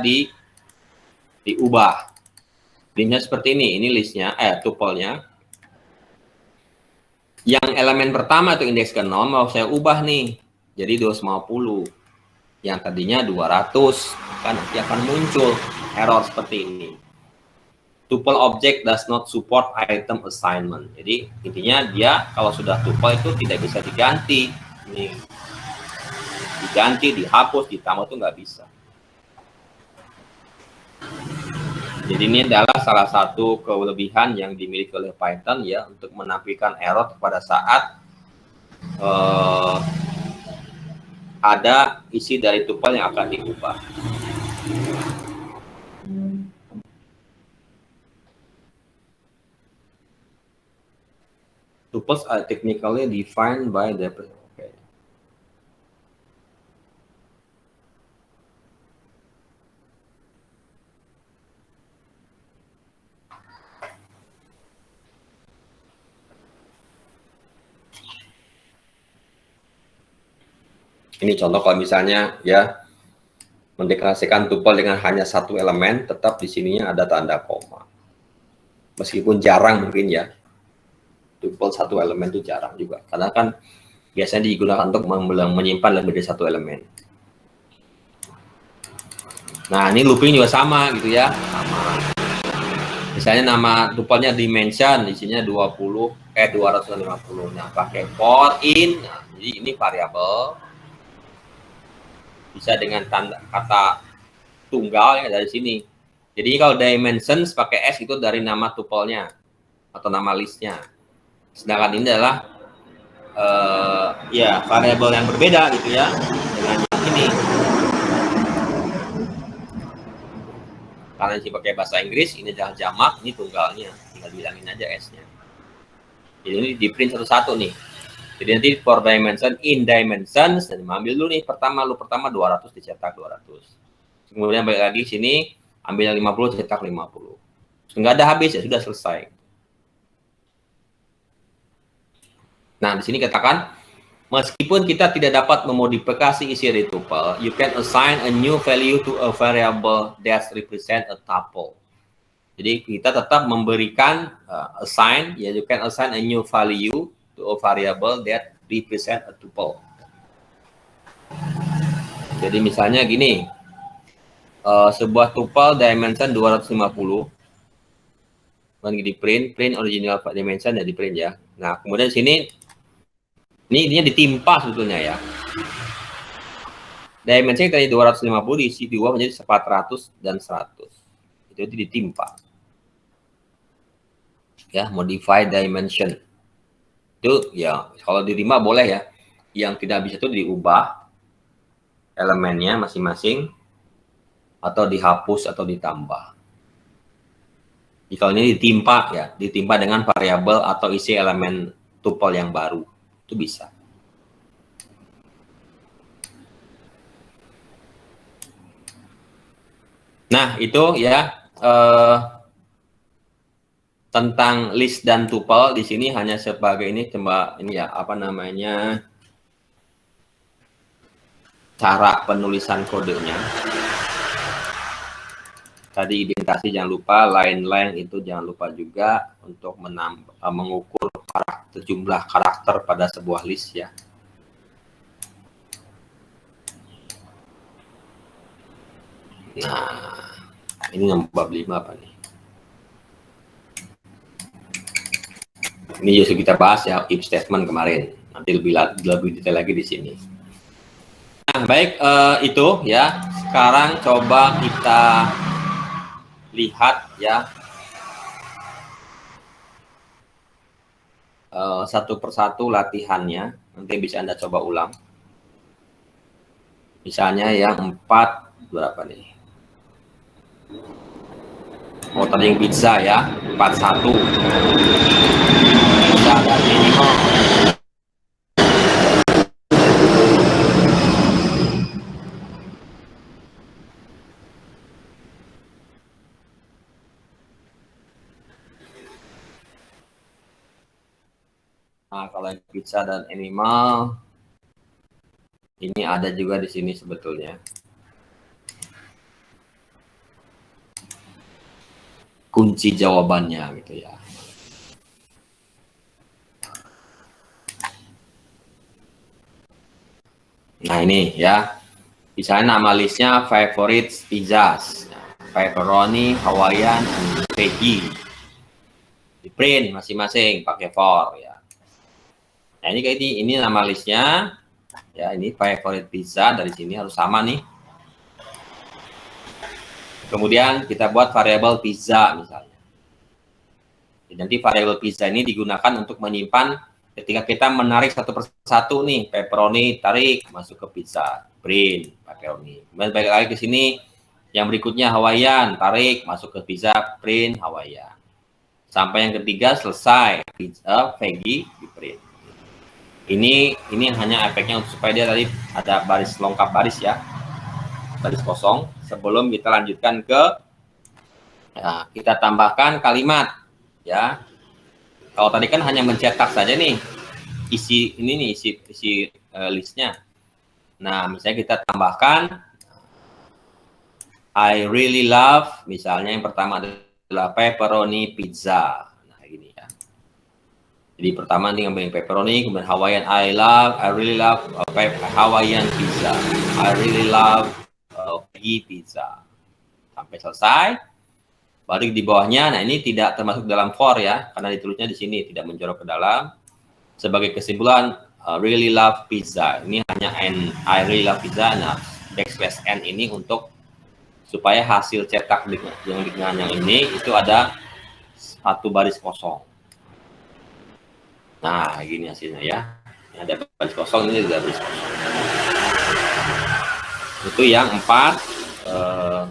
diubah. Listnya seperti ini listnya, tuple-nya. Yang elemen pertama itu indeks ke 0 mau saya ubah nih. Jadi 250. Yang tadinya 200, kan nanti akan muncul error seperti ini. tuple object does not support item assignment. Jadi intinya dia kalau sudah tuple itu tidak bisa diganti. Ini diganti, dihapus, ditambah itu nggak bisa. Jadi ini adalah salah satu kelebihan yang dimiliki oleh Python ya untuk menampilkan error pada saat ada isi dari tuple yang akan diubah. Tuples are technically defined by the okay. Ini contoh kalau misalnya ya mendeklarasikan tuple dengan hanya satu elemen, tetap di sininya ada tanda koma. Meskipun jarang mungkin ya. Tuple satu elemen itu jarang juga, karena kan biasanya digunakan untuk menyimpan lebih dari satu elemen. Nah, ini looping juga sama gitu ya, sama. Misalnya nama tuplenya dimension, isinya 250. Nah, pakai for in, nah, jadi ini variabel. Bisa dengan tanda kata tunggal ya dari sini. Jadi kalau dimensions pakai s itu dari nama tuplenya atau nama listnya. Sedangkan ini adalah ya variabel yang berbeda gitu ya dengan yang ini. Karena ini pakai bahasa Inggris, ini adalah jamak, ini tunggalnya, tinggal bilangin aja s-nya. Jadi ini di print satu-satu nih. Jadi nanti for dimension, in dimensions, dan ambil dulu nih pertama 200 dicetak 200. Kemudian balik lagi sini, ambil yang 50 cetak 50. Nggak ada habis ya sudah selesai. Nah, di sini katakan, meskipun kita tidak dapat memodifikasi isi dari tuple, you can assign a new value to a variable that represent a tuple. Jadi kita tetap memberikan assign, ya you can assign a new value to a variable that represent a tuple. Jadi misalnya gini, sebuah tuple dimension 250, lagi di print original dimension ya di print ya. Nah, kemudian sini ini ditimpa sebetulnya ya. Dimensi tadi 250 diisi 2 menjadi 400 dan 100. Itu ditimpa. Ya, modify dimension. Itu ya kalau diterima boleh ya. Yang tidak bisa itu diubah elemennya masing-masing atau dihapus atau ditambah. Jadi kalau ini ditimpa ya, ditimpa dengan variabel atau isi elemen tuple yang baru. Itu bisa. Nah, itu ya tentang list dan tuple. Di sini hanya sebagai ini coba ini ya apa namanya cara penulisan kodenya. Tadi identasi jangan lupa, line itu jangan lupa juga untuk mengukur jumlah karakter pada sebuah list ya. Nah, ini yang bab 5 apa nih? Ini justru kita bahas ya if statement kemarin. Nanti lebih detail lagi di sini. Nah, baik itu ya. Sekarang coba kita lihat ya satu persatu latihannya. Nanti bisa Anda coba ulang. Misalnya yang 4 berapa nih? Oh, tadi yang pizza ya, 41. Pizza dan minimal. Nah, kalau yang pizza dan animal, ini ada juga di sini sebetulnya. Kunci jawabannya gitu ya. Nah ini ya, misalnya nama listnya favorites pizzas, pepperoni, Hawaiian, and veggie. Di print masing-masing pakai for ya. Nah, ini kayak ini nama listnya. Ya, ini favorite pizza dari sini harus sama nih. Kemudian kita buat variabel pizza misalnya. Jadi nanti variabel pizza ini digunakan untuk menyimpan ketika kita menarik satu persatu nih, pepperoni tarik masuk ke pizza, print pepperoni. Kemudian balik lagi ke sini, yang berikutnya Hawaiian tarik masuk ke pizza, print Hawaiian. Sampai yang ketiga selesai pizza veggie di print. Ini hanya efeknya untuk supaya dia tadi ada baris lengkap baris ya, baris kosong. Sebelum kita lanjutkan ke kita tambahkan kalimat ya. Kalau tadi kan hanya mencetak saja nih isi ini nih isi listnya. Nah, misalnya kita tambahkan I really love, misalnya yang pertama adalah pepperoni pizza. Nah, gini ya. Jadi pertama nanti ngambil pepperoni, kemudian Hawaiian I really love Hawaiian pizza. I really love veggie pizza. Sampai selesai. Baru di bawahnya, nah ini tidak termasuk dalam for ya, karena ditulisnya di sini tidak menjorok ke dalam. Sebagai kesimpulan, really love pizza. Ini hanya I really love pizza. Nah, backslash n ini untuk supaya hasil cetak dengan yang ini itu ada satu baris kosong. Nah, gini hasilnya ya. Ini ada baris kosong, ini juga baris kosong. Itu yang 4 1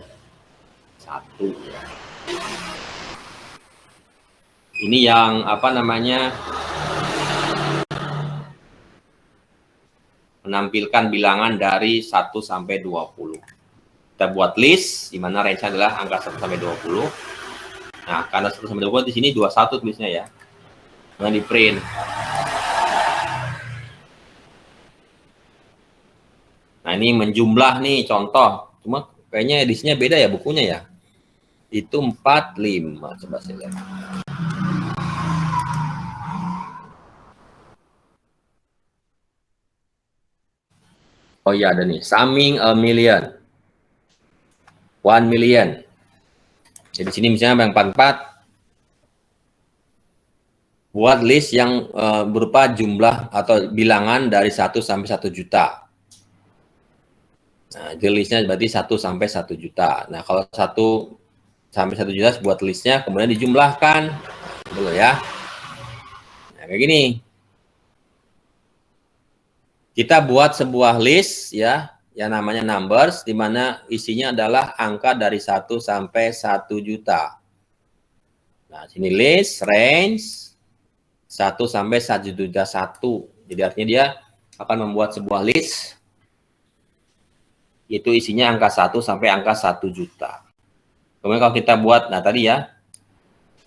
ya. Ini yang apa namanya menampilkan bilangan dari 1 sampai 20. Kita buat list di mana range adalah angka 1 sampai 20. Nah, karena 1 sampai 20 di sini 21 tulisnya ya. Dengan di print. Nah, ini menjumlah nih contoh. Cuma kayaknya edisinya beda ya bukunya ya. Itu 45 coba saya lihat. Oh iya ada nih, summing a million. 1 million. Jadi sini misalnya yang 44 buat list yang berupa jumlah atau bilangan dari 1 sampai 1 juta. Nah, jadi listnya berarti 1 sampai 1 juta. Nah, kalau 1 sampai 1 juta buat listnya kemudian dijumlahkan dulu ya. Nah, kayak gini. Kita buat sebuah list ya, yang namanya numbers, di mana isinya adalah angka dari 1 sampai 1 juta. Nah, sini list, range, 1 sampai 1 juta 1. Jadi artinya dia akan membuat sebuah list, itu isinya angka 1 sampai angka 1 juta. Kemudian kalau kita buat, nah tadi ya,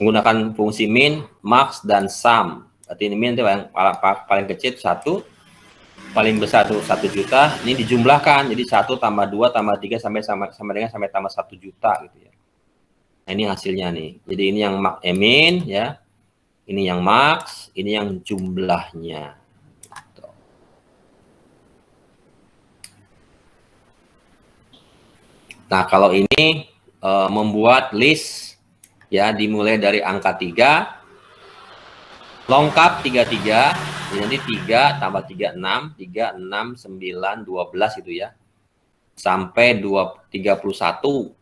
menggunakan fungsi min, max, dan sum. Berarti ini min itu yang paling kecil 1, paling besar itu 1 juta, ini dijumlahkan jadi 1 tambah 2 tambah 3 sampai tambah 1 juta gitu ya. Nah, ini hasilnya nih. Jadi ini yang min ya. Ini yang max, ini yang jumlahnya. Gitu. Nah, kalau ini membuat list ya dimulai dari angka 3 lengkap 33, nanti 3 tambah 3 6, 3 6 9 12 gitu ya. Sampai 31.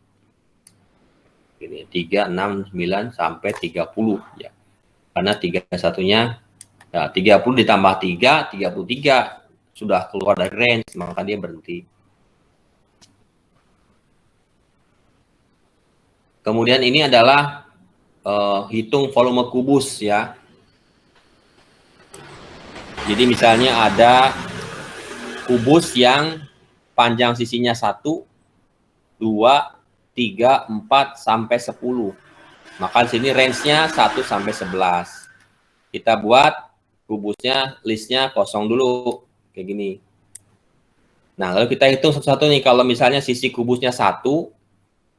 Ini 3 6 9 sampai 30 ya. Karena 31-nya ya 30 ditambah 3 33 sudah keluar dari range, maka dia berhenti. Kemudian ini adalah hitung volume kubus ya. Jadi misalnya ada kubus yang panjang sisinya 1, 2, 3, 4, sampai 10. Maka di sini range-nya 1 sampai 11. Kita buat kubusnya, listnya kosong dulu. Kayak gini. Nah, lalu kita hitung satu-satu nih. Kalau misalnya sisi kubusnya 1,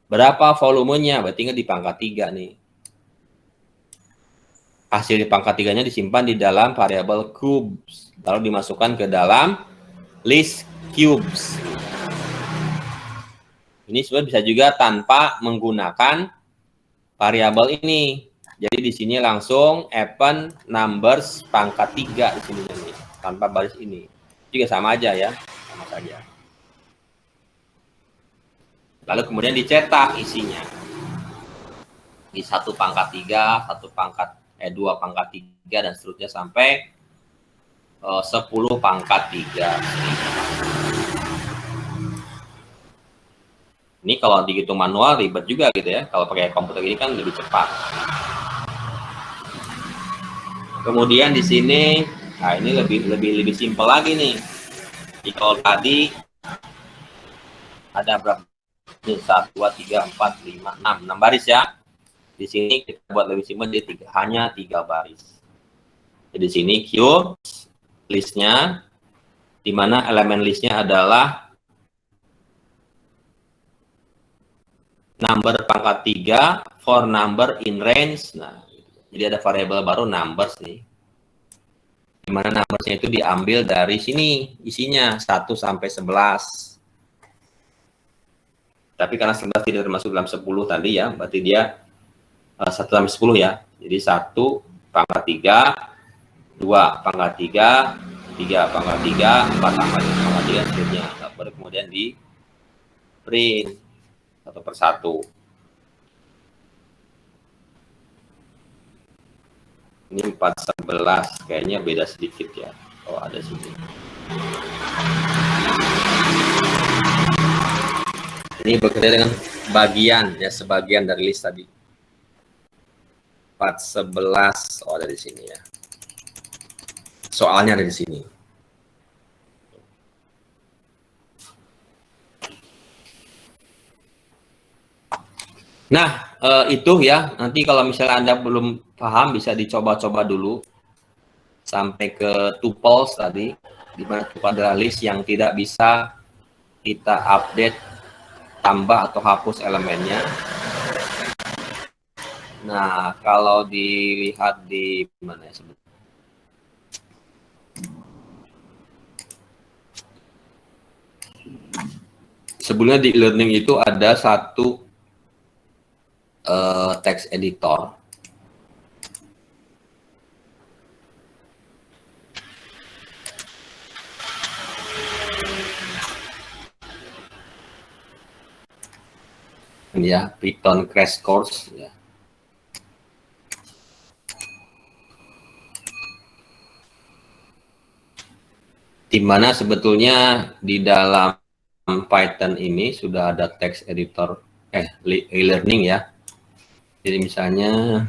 berapa volumenya? Berarti di pangkat 3 nih. Hasil di pangkat 3-nya disimpan di dalam variabel cubes, lalu dimasukkan ke dalam list cubes. Ini sebenarnya bisa juga tanpa menggunakan variabel ini. Jadi di sini langsung append numbers pangkat 3 di sini nih, tanpa baris ini. Juga sama aja ya, sama saja. Lalu kemudian dicetak isinya. Di 1 pangkat 3, 1 pangkat 2 pangkat 3 dan seterusnya sampai 10 pangkat 3. Ini kalau dihitung manual ribet juga gitu ya. Kalau pakai komputer ini kan lebih cepat. Kemudian di sini, nah ini lebih simpel lagi nih. Di kalau tadi ada berapa? Ini 1, 2, 3, 4, 5, 6 baris ya. Di sini kita buat lebih simpel jadi hanya 3 baris. Jadi di sini Q listnya, di mana elemen listnya adalah number pangkat 3 for number in range. Nah, jadi ada variabel baru numbers nih. Di mana numbersnya itu diambil dari sini, isinya 1 sampai 11. Tapi karena 11 tidak termasuk dalam 10 tadi ya, berarti dia 1 sampai 10 ya. Jadi 1 pangkat 3, 2 pangkat 3, 3 pangkat 3, 4 pangkat 3, seterusnya. Baru kemudian di print satu persatu. Ini 411, kayaknya beda sedikit ya. Oh, ada sini. Ini bekerja dengan bagian ya, sebagian dari list tadi. 411, oh ada di sini ya. Soalnya ada di sini. Nah, itu ya. Nanti kalau misalnya Anda belum paham, bisa dicoba-coba dulu sampai ke tuples tadi, di mana tuple adalah list yang tidak bisa kita update, tambah atau hapus elemennya. Nah, kalau dilihat di mana ya sebetulnya? Sebelumnya di e-learning itu ada satu text editor. Ini ya, Python Crash Course ya. Di mana sebetulnya di dalam Python ini sudah ada text editor e-learning ya. Jadi misalnya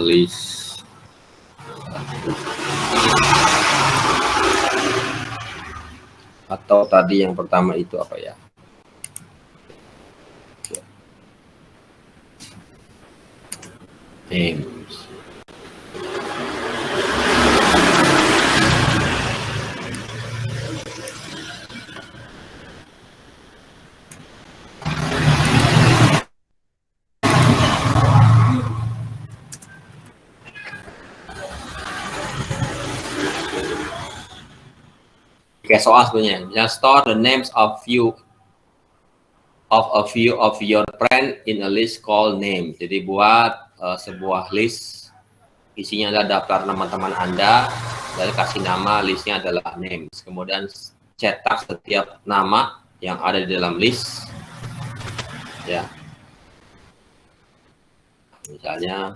list atau tadi yang pertama itu apa ya? Names. Kayak soal sebenarnya, just store the names of a few of your friend in a list called name. Jadi buat sebuah list, isinya adalah daftar teman-teman Anda, dan kasih nama listnya adalah names. Kemudian cetak setiap nama yang ada di dalam list, ya. Misalnya,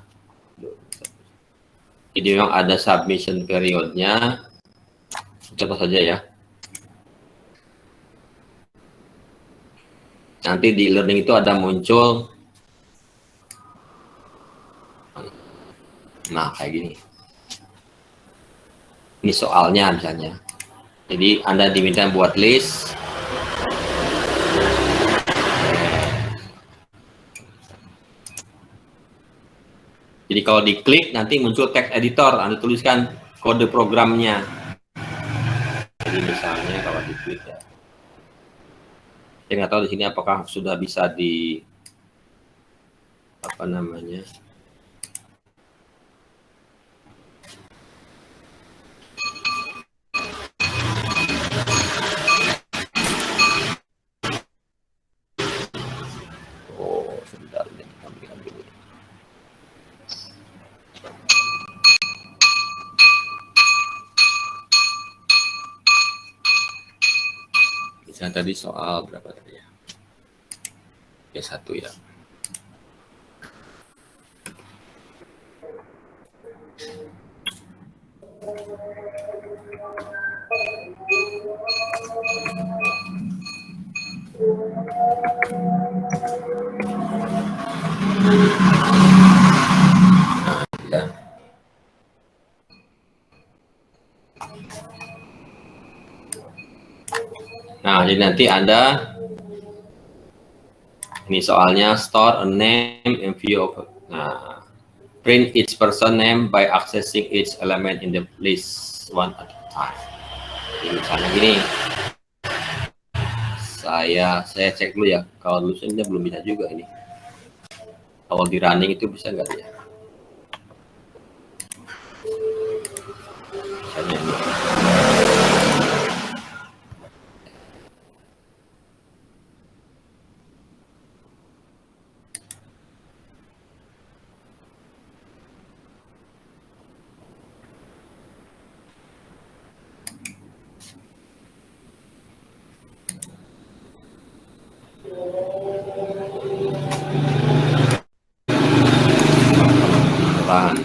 ini memang ada submission periodnya, coba saja ya. Nanti di learning itu ada muncul, nah kayak gini. Ini soalnya misalnya. Jadi Anda diminta buat list. Jadi kalau diklik nanti muncul text editor, Anda tuliskan kode programnya. Jadi misalnya kalau diklik ya. Saya nggak tahu di sini apakah sudah bisa apa namanya, oh sebentar ini ambil dulu. Misalnya tadi soal berapa tadi ya? Ya satu ya. Ya. Nah, jadi nanti ada ini soalnya store a name and view of, nah, print each person name by accessing each element in the list one at a time. Jadi misalnya gini, saya cek dulu ya. Kalau dulu saya belum bisa juga ini. Kalau di running itu bisa nggak ya? Misalnya ini. Run.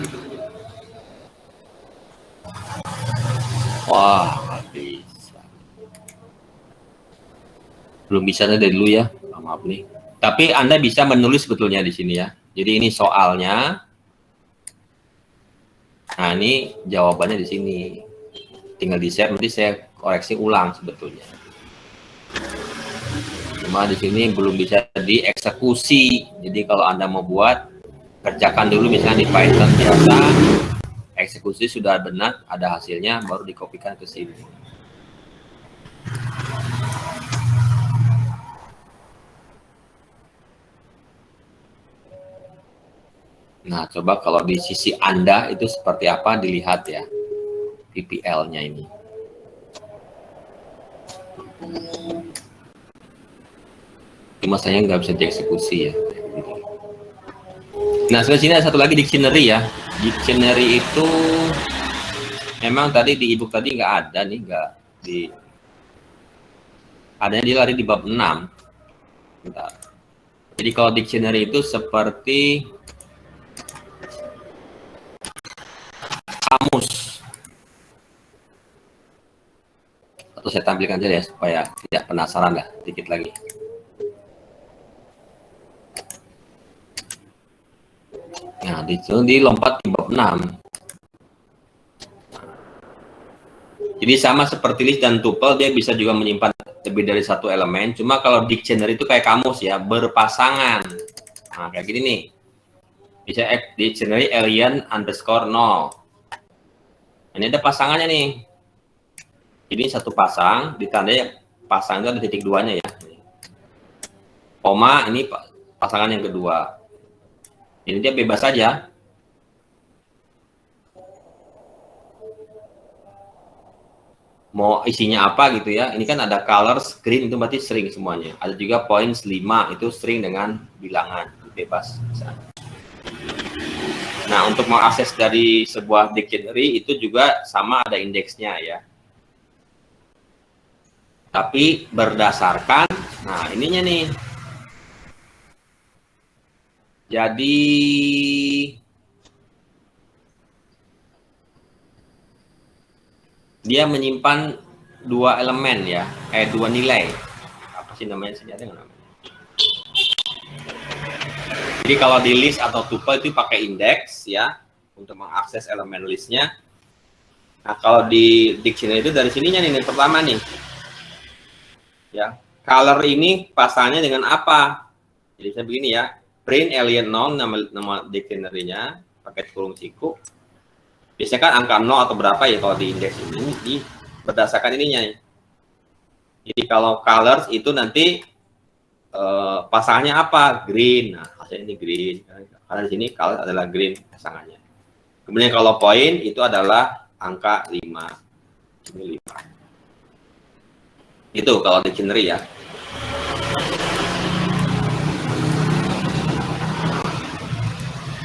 Wah, nggak bisa. Belum bisa dari dulu ya, maaf nih. Tapi Anda bisa menulis sebetulnya di sini ya. Jadi ini soalnya. Nah, ini jawabannya di sini. Tinggal di-save, nanti saya koreksi ulang sebetulnya. Cuma di sini belum bisa dieksekusi. Jadi kalau Anda mau buat, kerjakan dulu misalnya di Python biasa, eksekusi sudah benar, ada hasilnya, baru dikopikan ke sini. Nah, coba kalau di sisi Anda itu seperti apa, dilihat ya PPL-nya ini. Cuma saya nggak bisa dieksekusi ya. Nah, sebelah sini ada satu lagi dictionary ya. Dictionary itu memang tadi di ebook tadi nggak ada nih, nggak di, adanya dia lari di bab 6. Bentar. Jadi kalau dictionary itu seperti kamus. Atau saya tampilkan saja ya supaya tidak penasaran lah dikit lagi. Nah, dilompat di bab 6. Jadi sama seperti list dan tuple, dia bisa juga menyimpan lebih dari satu elemen. Cuma kalau dictionary itu kayak kamus ya, berpasangan. Nah, kayak gini nih. Bisa dictionary alien underscore 0. Ini ada pasangannya nih. Ini satu pasang, ditandai pasang itu ada titik duanya ya. Koma, ini pasangan yang kedua. Ini dia bebas saja. Mau isinya apa gitu ya. Ini kan ada color, screen, itu berarti string semuanya. Ada juga points 5, itu string dengan bilangan. Bebas. Nah, untuk mengakses dari sebuah dictionary itu juga sama ada indeksnya ya. Tapi berdasarkan, nah ininya nih. Jadi dia menyimpan dua elemen ya, dua nilai. Apa sih namanya? Ada nggak namanya? Jadi kalau di list atau tuple itu pakai indeks ya untuk mengakses elemen listnya. Nah kalau di dictionary itu dari sininya nih, yang pertama nih. Ya, color ini pasangannya dengan apa? Jadi saya begini ya. Print alien 0 nama dictionary-nya pakai kurung siku. Biasanya kan angka 0 atau berapa ya kalau di indeks ini berdasarkan ininya. Jadi kalau colors itu nanti pasangannya apa? Green. Nah, saya ini green, karena di sini color adalah green pasangannya. Kemudian kalau poin itu adalah angka 5. Ini 5. Itu kalau dictionary ya.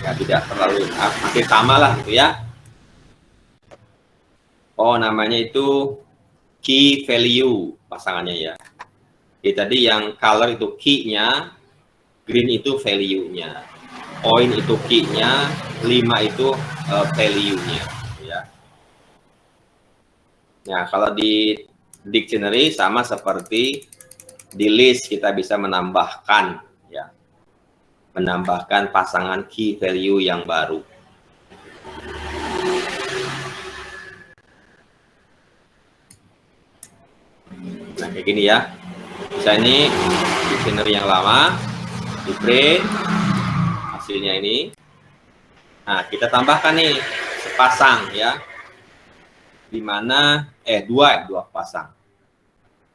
Ya tidak terlalu hampir sama lah gitu ya. Oh, namanya itu key value pasangannya ya. Jadi tadi yang color itu key-nya, green itu value-nya, point itu key-nya, 5 itu value-nya ya. Nah, kalau di dictionary sama seperti di list, kita bisa menambahkan ya. Menambahkan pasangan key value yang baru. Nah, kayak gini ya. Bisa ini dictionary yang lama, di print hasilnya ini. Nah, kita tambahkan nih sepasang ya. Dimana dua pasang.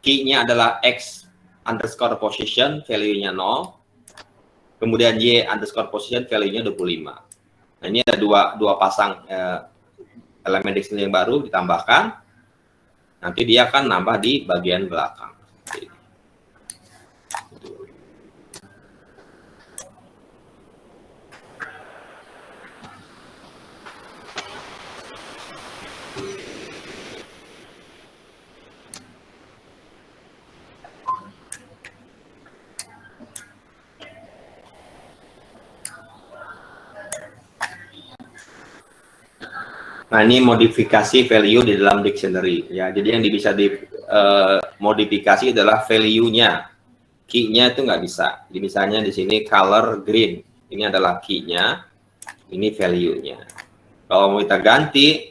Key-nya adalah X underscore position, value-nya 0. Kemudian Y underscore position, value-nya 25. Nah, ini ada dua pasang elemen dictionary yang baru ditambahkan. Nanti dia akan nambah di bagian belakang. Nah, ini modifikasi value di dalam dictionary ya. Jadi yang bisa dimodifikasi adalah value-nya. Key-nya itu nggak bisa. Jadi misalnya di sini color green. Ini adalah key-nya. Ini value-nya. Kalau mau kita ganti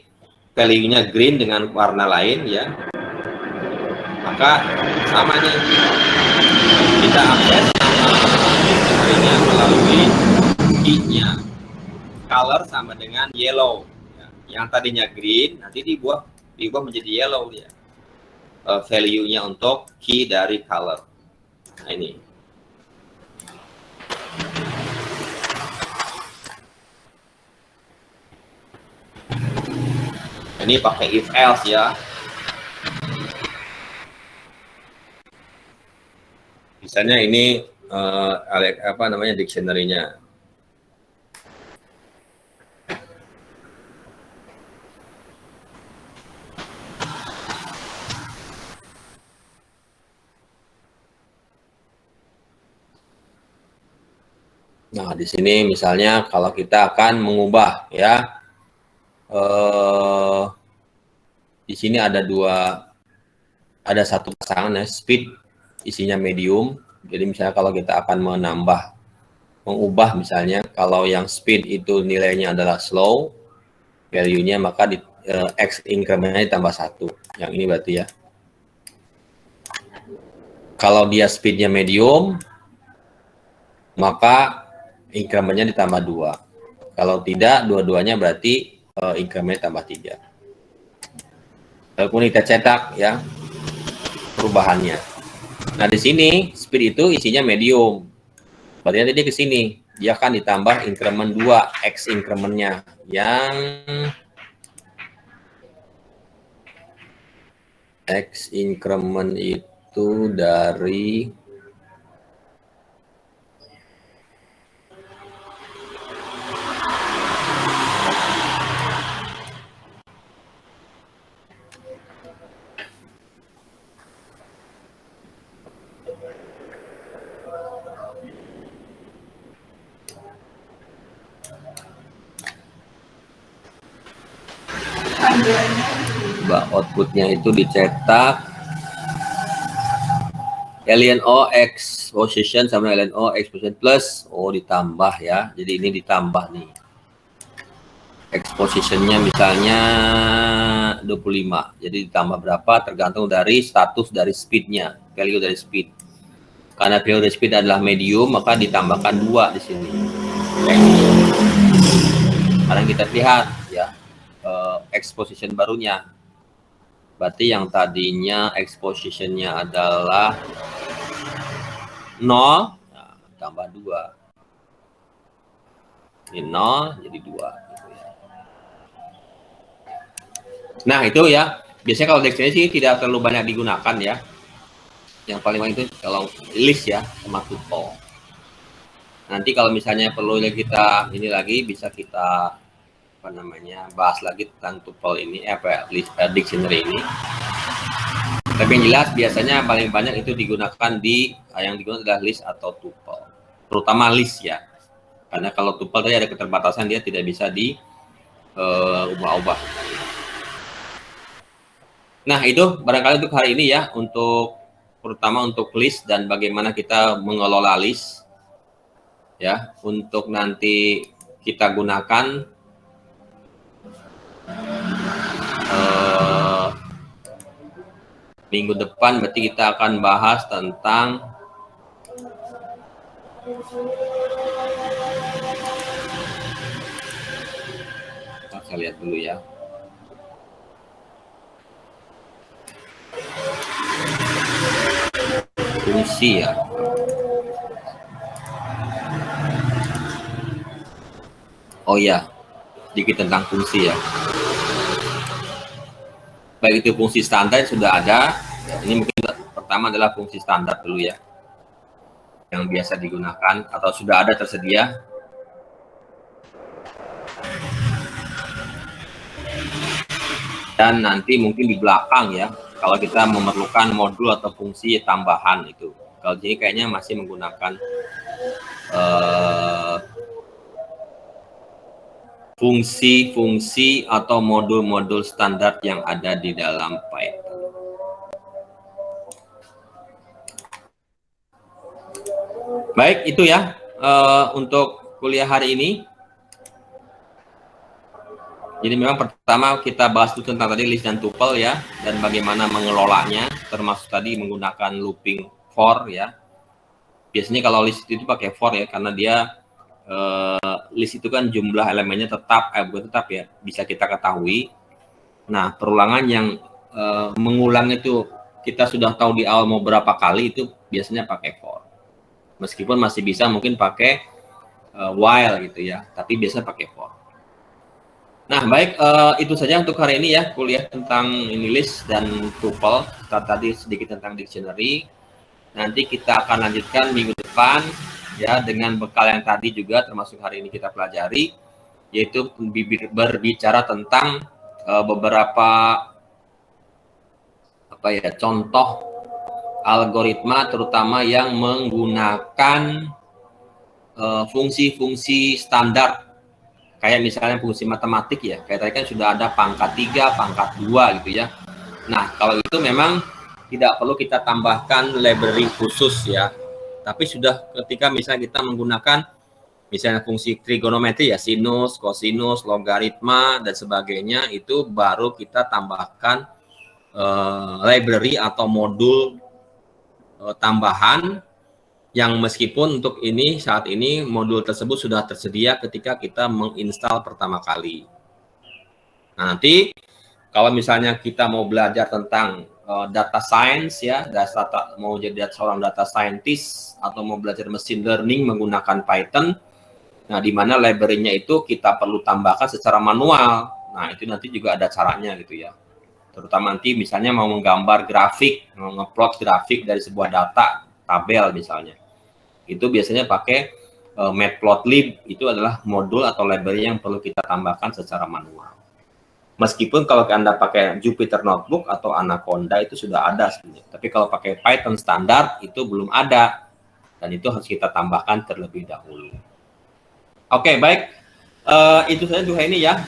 value-nya green dengan warna lain ya. Maka sama nih. Kita akses dictionary-nya melalui key-nya. Color sama dengan yellow. Yang tadinya green nanti diubah menjadi yellow ya. Value-nya untuk key dari color. Nah, ini. Ini pakai if else ya. Misalnya ini dictionary-nya. Nah, di sini misalnya kalau kita akan mengubah ya, di sini ada satu pasangan ya, speed isinya medium. Jadi misalnya kalau kita akan mengubah misalnya kalau yang speed itu nilainya adalah slow, value-nya maka di X increment-nya ditambah 1. Yang ini berarti ya. Kalau dia speed-nya medium, maka increment-nya ditambah 2. Kalau tidak, dua-duanya berarti increment tambah 3. Lalu kita cetak ya perubahannya. Nah, di sini speed itu isinya medium. Berarti nanti dia ke sini, dia akan ditambah increment 2, X increment-nya yang X increment itu dari outputnya itu dicetak LNO X position sama LNO X position plus ditambah ya. Jadi ini ditambah nih. X positionnya misalnya 25. Jadi ditambah berapa tergantung dari status dari speednya, value dari speed. Karena value dari speed adalah medium, maka ditambahkan 2 di sini. Sekarang kita lihat ya X position barunya. Berarti yang tadinya X position-nya adalah 0, nah, tambah 2. Ini 0 jadi 2 gitu ya. Nah itu ya, biasanya kalau dictionary sih tidak terlalu banyak digunakan ya. Yang paling banyak itu kalau list ya sama tuple. Nanti kalau misalnya perlu kita ini lagi bisa kita apa namanya bahas lagi tentang tuple ini list dictionary ini. Tapi yang jelas biasanya paling banyak itu digunakan di yang digunakan adalah list atau tuple, terutama list ya. Karena kalau tuple tadi ada keterbatasan, dia tidak bisa di ubah-ubah. Nah itu barangkali untuk hari ini ya, untuk terutama untuk list dan bagaimana kita mengelola list ya, untuk nanti kita gunakan minggu depan. Berarti kita akan bahas tentang saya lihat dulu ya. Fungsi ya. Oh ya, sedikit tentang fungsi ya. Baik itu fungsi standar sudah ada. Ini mungkin pertama adalah fungsi standar dulu ya, yang biasa digunakan atau sudah ada tersedia. Dan nanti mungkin di belakang ya, kalau kita memerlukan modul atau fungsi tambahan itu. Kalau ini kayaknya masih menggunakan fungsi-fungsi atau modul-modul standar yang ada di dalam Python. Baik, itu ya untuk kuliah hari ini. Jadi memang pertama kita bahas dulu tentang tadi list dan tuple ya, dan bagaimana mengelolanya, termasuk tadi menggunakan looping for ya. Biasanya kalau list itu pakai for ya, karena dia list itu kan jumlah elemennya tetap, bukan tetap ya, bisa kita ketahui. Nah perulangan yang mengulang itu kita sudah tahu di awal mau berapa kali, itu biasanya pakai for. Meskipun masih bisa mungkin pakai while gitu ya, tapi biasa pakai for. Nah baik, itu saja untuk hari ini ya, kuliah tentang ini list dan tuple. Tadi sedikit tentang dictionary. Nanti kita akan lanjutkan minggu depan ya, dengan bekal yang tadi juga termasuk hari ini kita pelajari, yaitu berbicara tentang beberapa apa ya, contoh algoritma terutama yang menggunakan fungsi-fungsi standar. Kayak misalnya fungsi matematik ya, kayak tadi kan sudah ada pangkat 3, pangkat 2 gitu ya. Nah, kalau itu memang tidak perlu kita tambahkan library khusus ya. Tapi sudah ketika misalnya kita menggunakan misalnya fungsi trigonometri ya, sinus, kosinus, logaritma, dan sebagainya, itu baru kita tambahkan library atau modul tambahan, yang meskipun untuk ini saat ini modul tersebut sudah tersedia ketika kita menginstal pertama kali. Nah, nanti kalau misalnya kita mau belajar tentang data science ya, mau jadi seorang data scientist atau mau belajar machine learning menggunakan Python, nah di mana library-nya itu kita perlu tambahkan secara manual. Nah, itu nanti juga ada caranya gitu ya. Terutama nanti misalnya mau menggambar grafik, mau ngeplot grafik dari sebuah data, tabel misalnya. Itu biasanya pakai matplotlib, itu adalah modul atau library yang perlu kita tambahkan secara manual. Meskipun kalau Anda pakai Jupyter Notebook atau Anaconda itu sudah ada sebenarnya. Tapi kalau pakai Python standar itu belum ada. Dan itu harus kita tambahkan terlebih dahulu. Oke, baik. Itu saja untuk hari ini ya.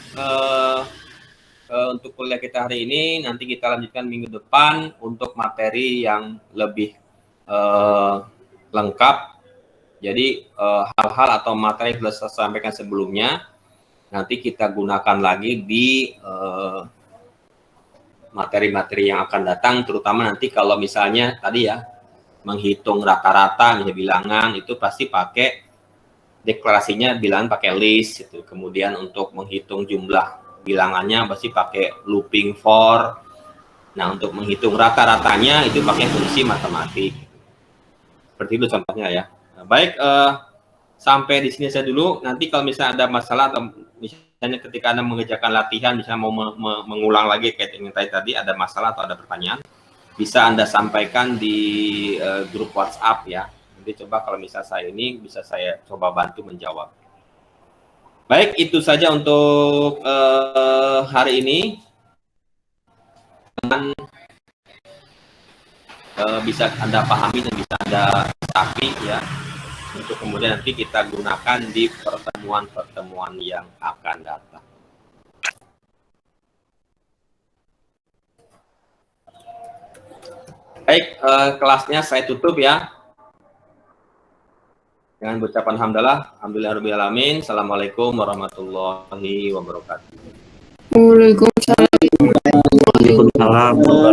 Untuk kuliah kita hari ini, nanti kita lanjutkan minggu depan untuk materi yang lebih lengkap. Jadi hal-hal atau materi yang sudah saya sampaikan sebelumnya nanti kita gunakan lagi di materi-materi yang akan datang, terutama nanti kalau misalnya tadi ya menghitung rata-rata misalnya bilangan, itu pasti pakai deklarasinya bilangan pakai list gitu. Kemudian untuk menghitung jumlah bilangannya pasti pakai looping for. Nah, untuk menghitung rata-ratanya itu pakai fungsi matematik. Seperti itu contohnya ya. Baik, sampai di sini saja dulu. Nanti kalau misalnya ada masalah atau misalnya ketika Anda mengerjakan latihan, misalnya mau mengulang lagi kayak yang tadi ada masalah atau ada pertanyaan, bisa Anda sampaikan di grup WhatsApp ya. Nanti coba kalau misalnya saya ini bisa saya coba bantu menjawab. Baik, itu saja untuk hari ini. Dan bisa Anda pahami dan bisa Anda resapi ya, untuk kemudian nanti kita gunakan di pertemuan-pertemuan yang akan datang. Baik, kelasnya saya tutup ya. Dengan ucapan alhamdulillahirobbilalamin. Assalamualaikum warahmatullahi wabarakatuh.
Waalaikumsalam.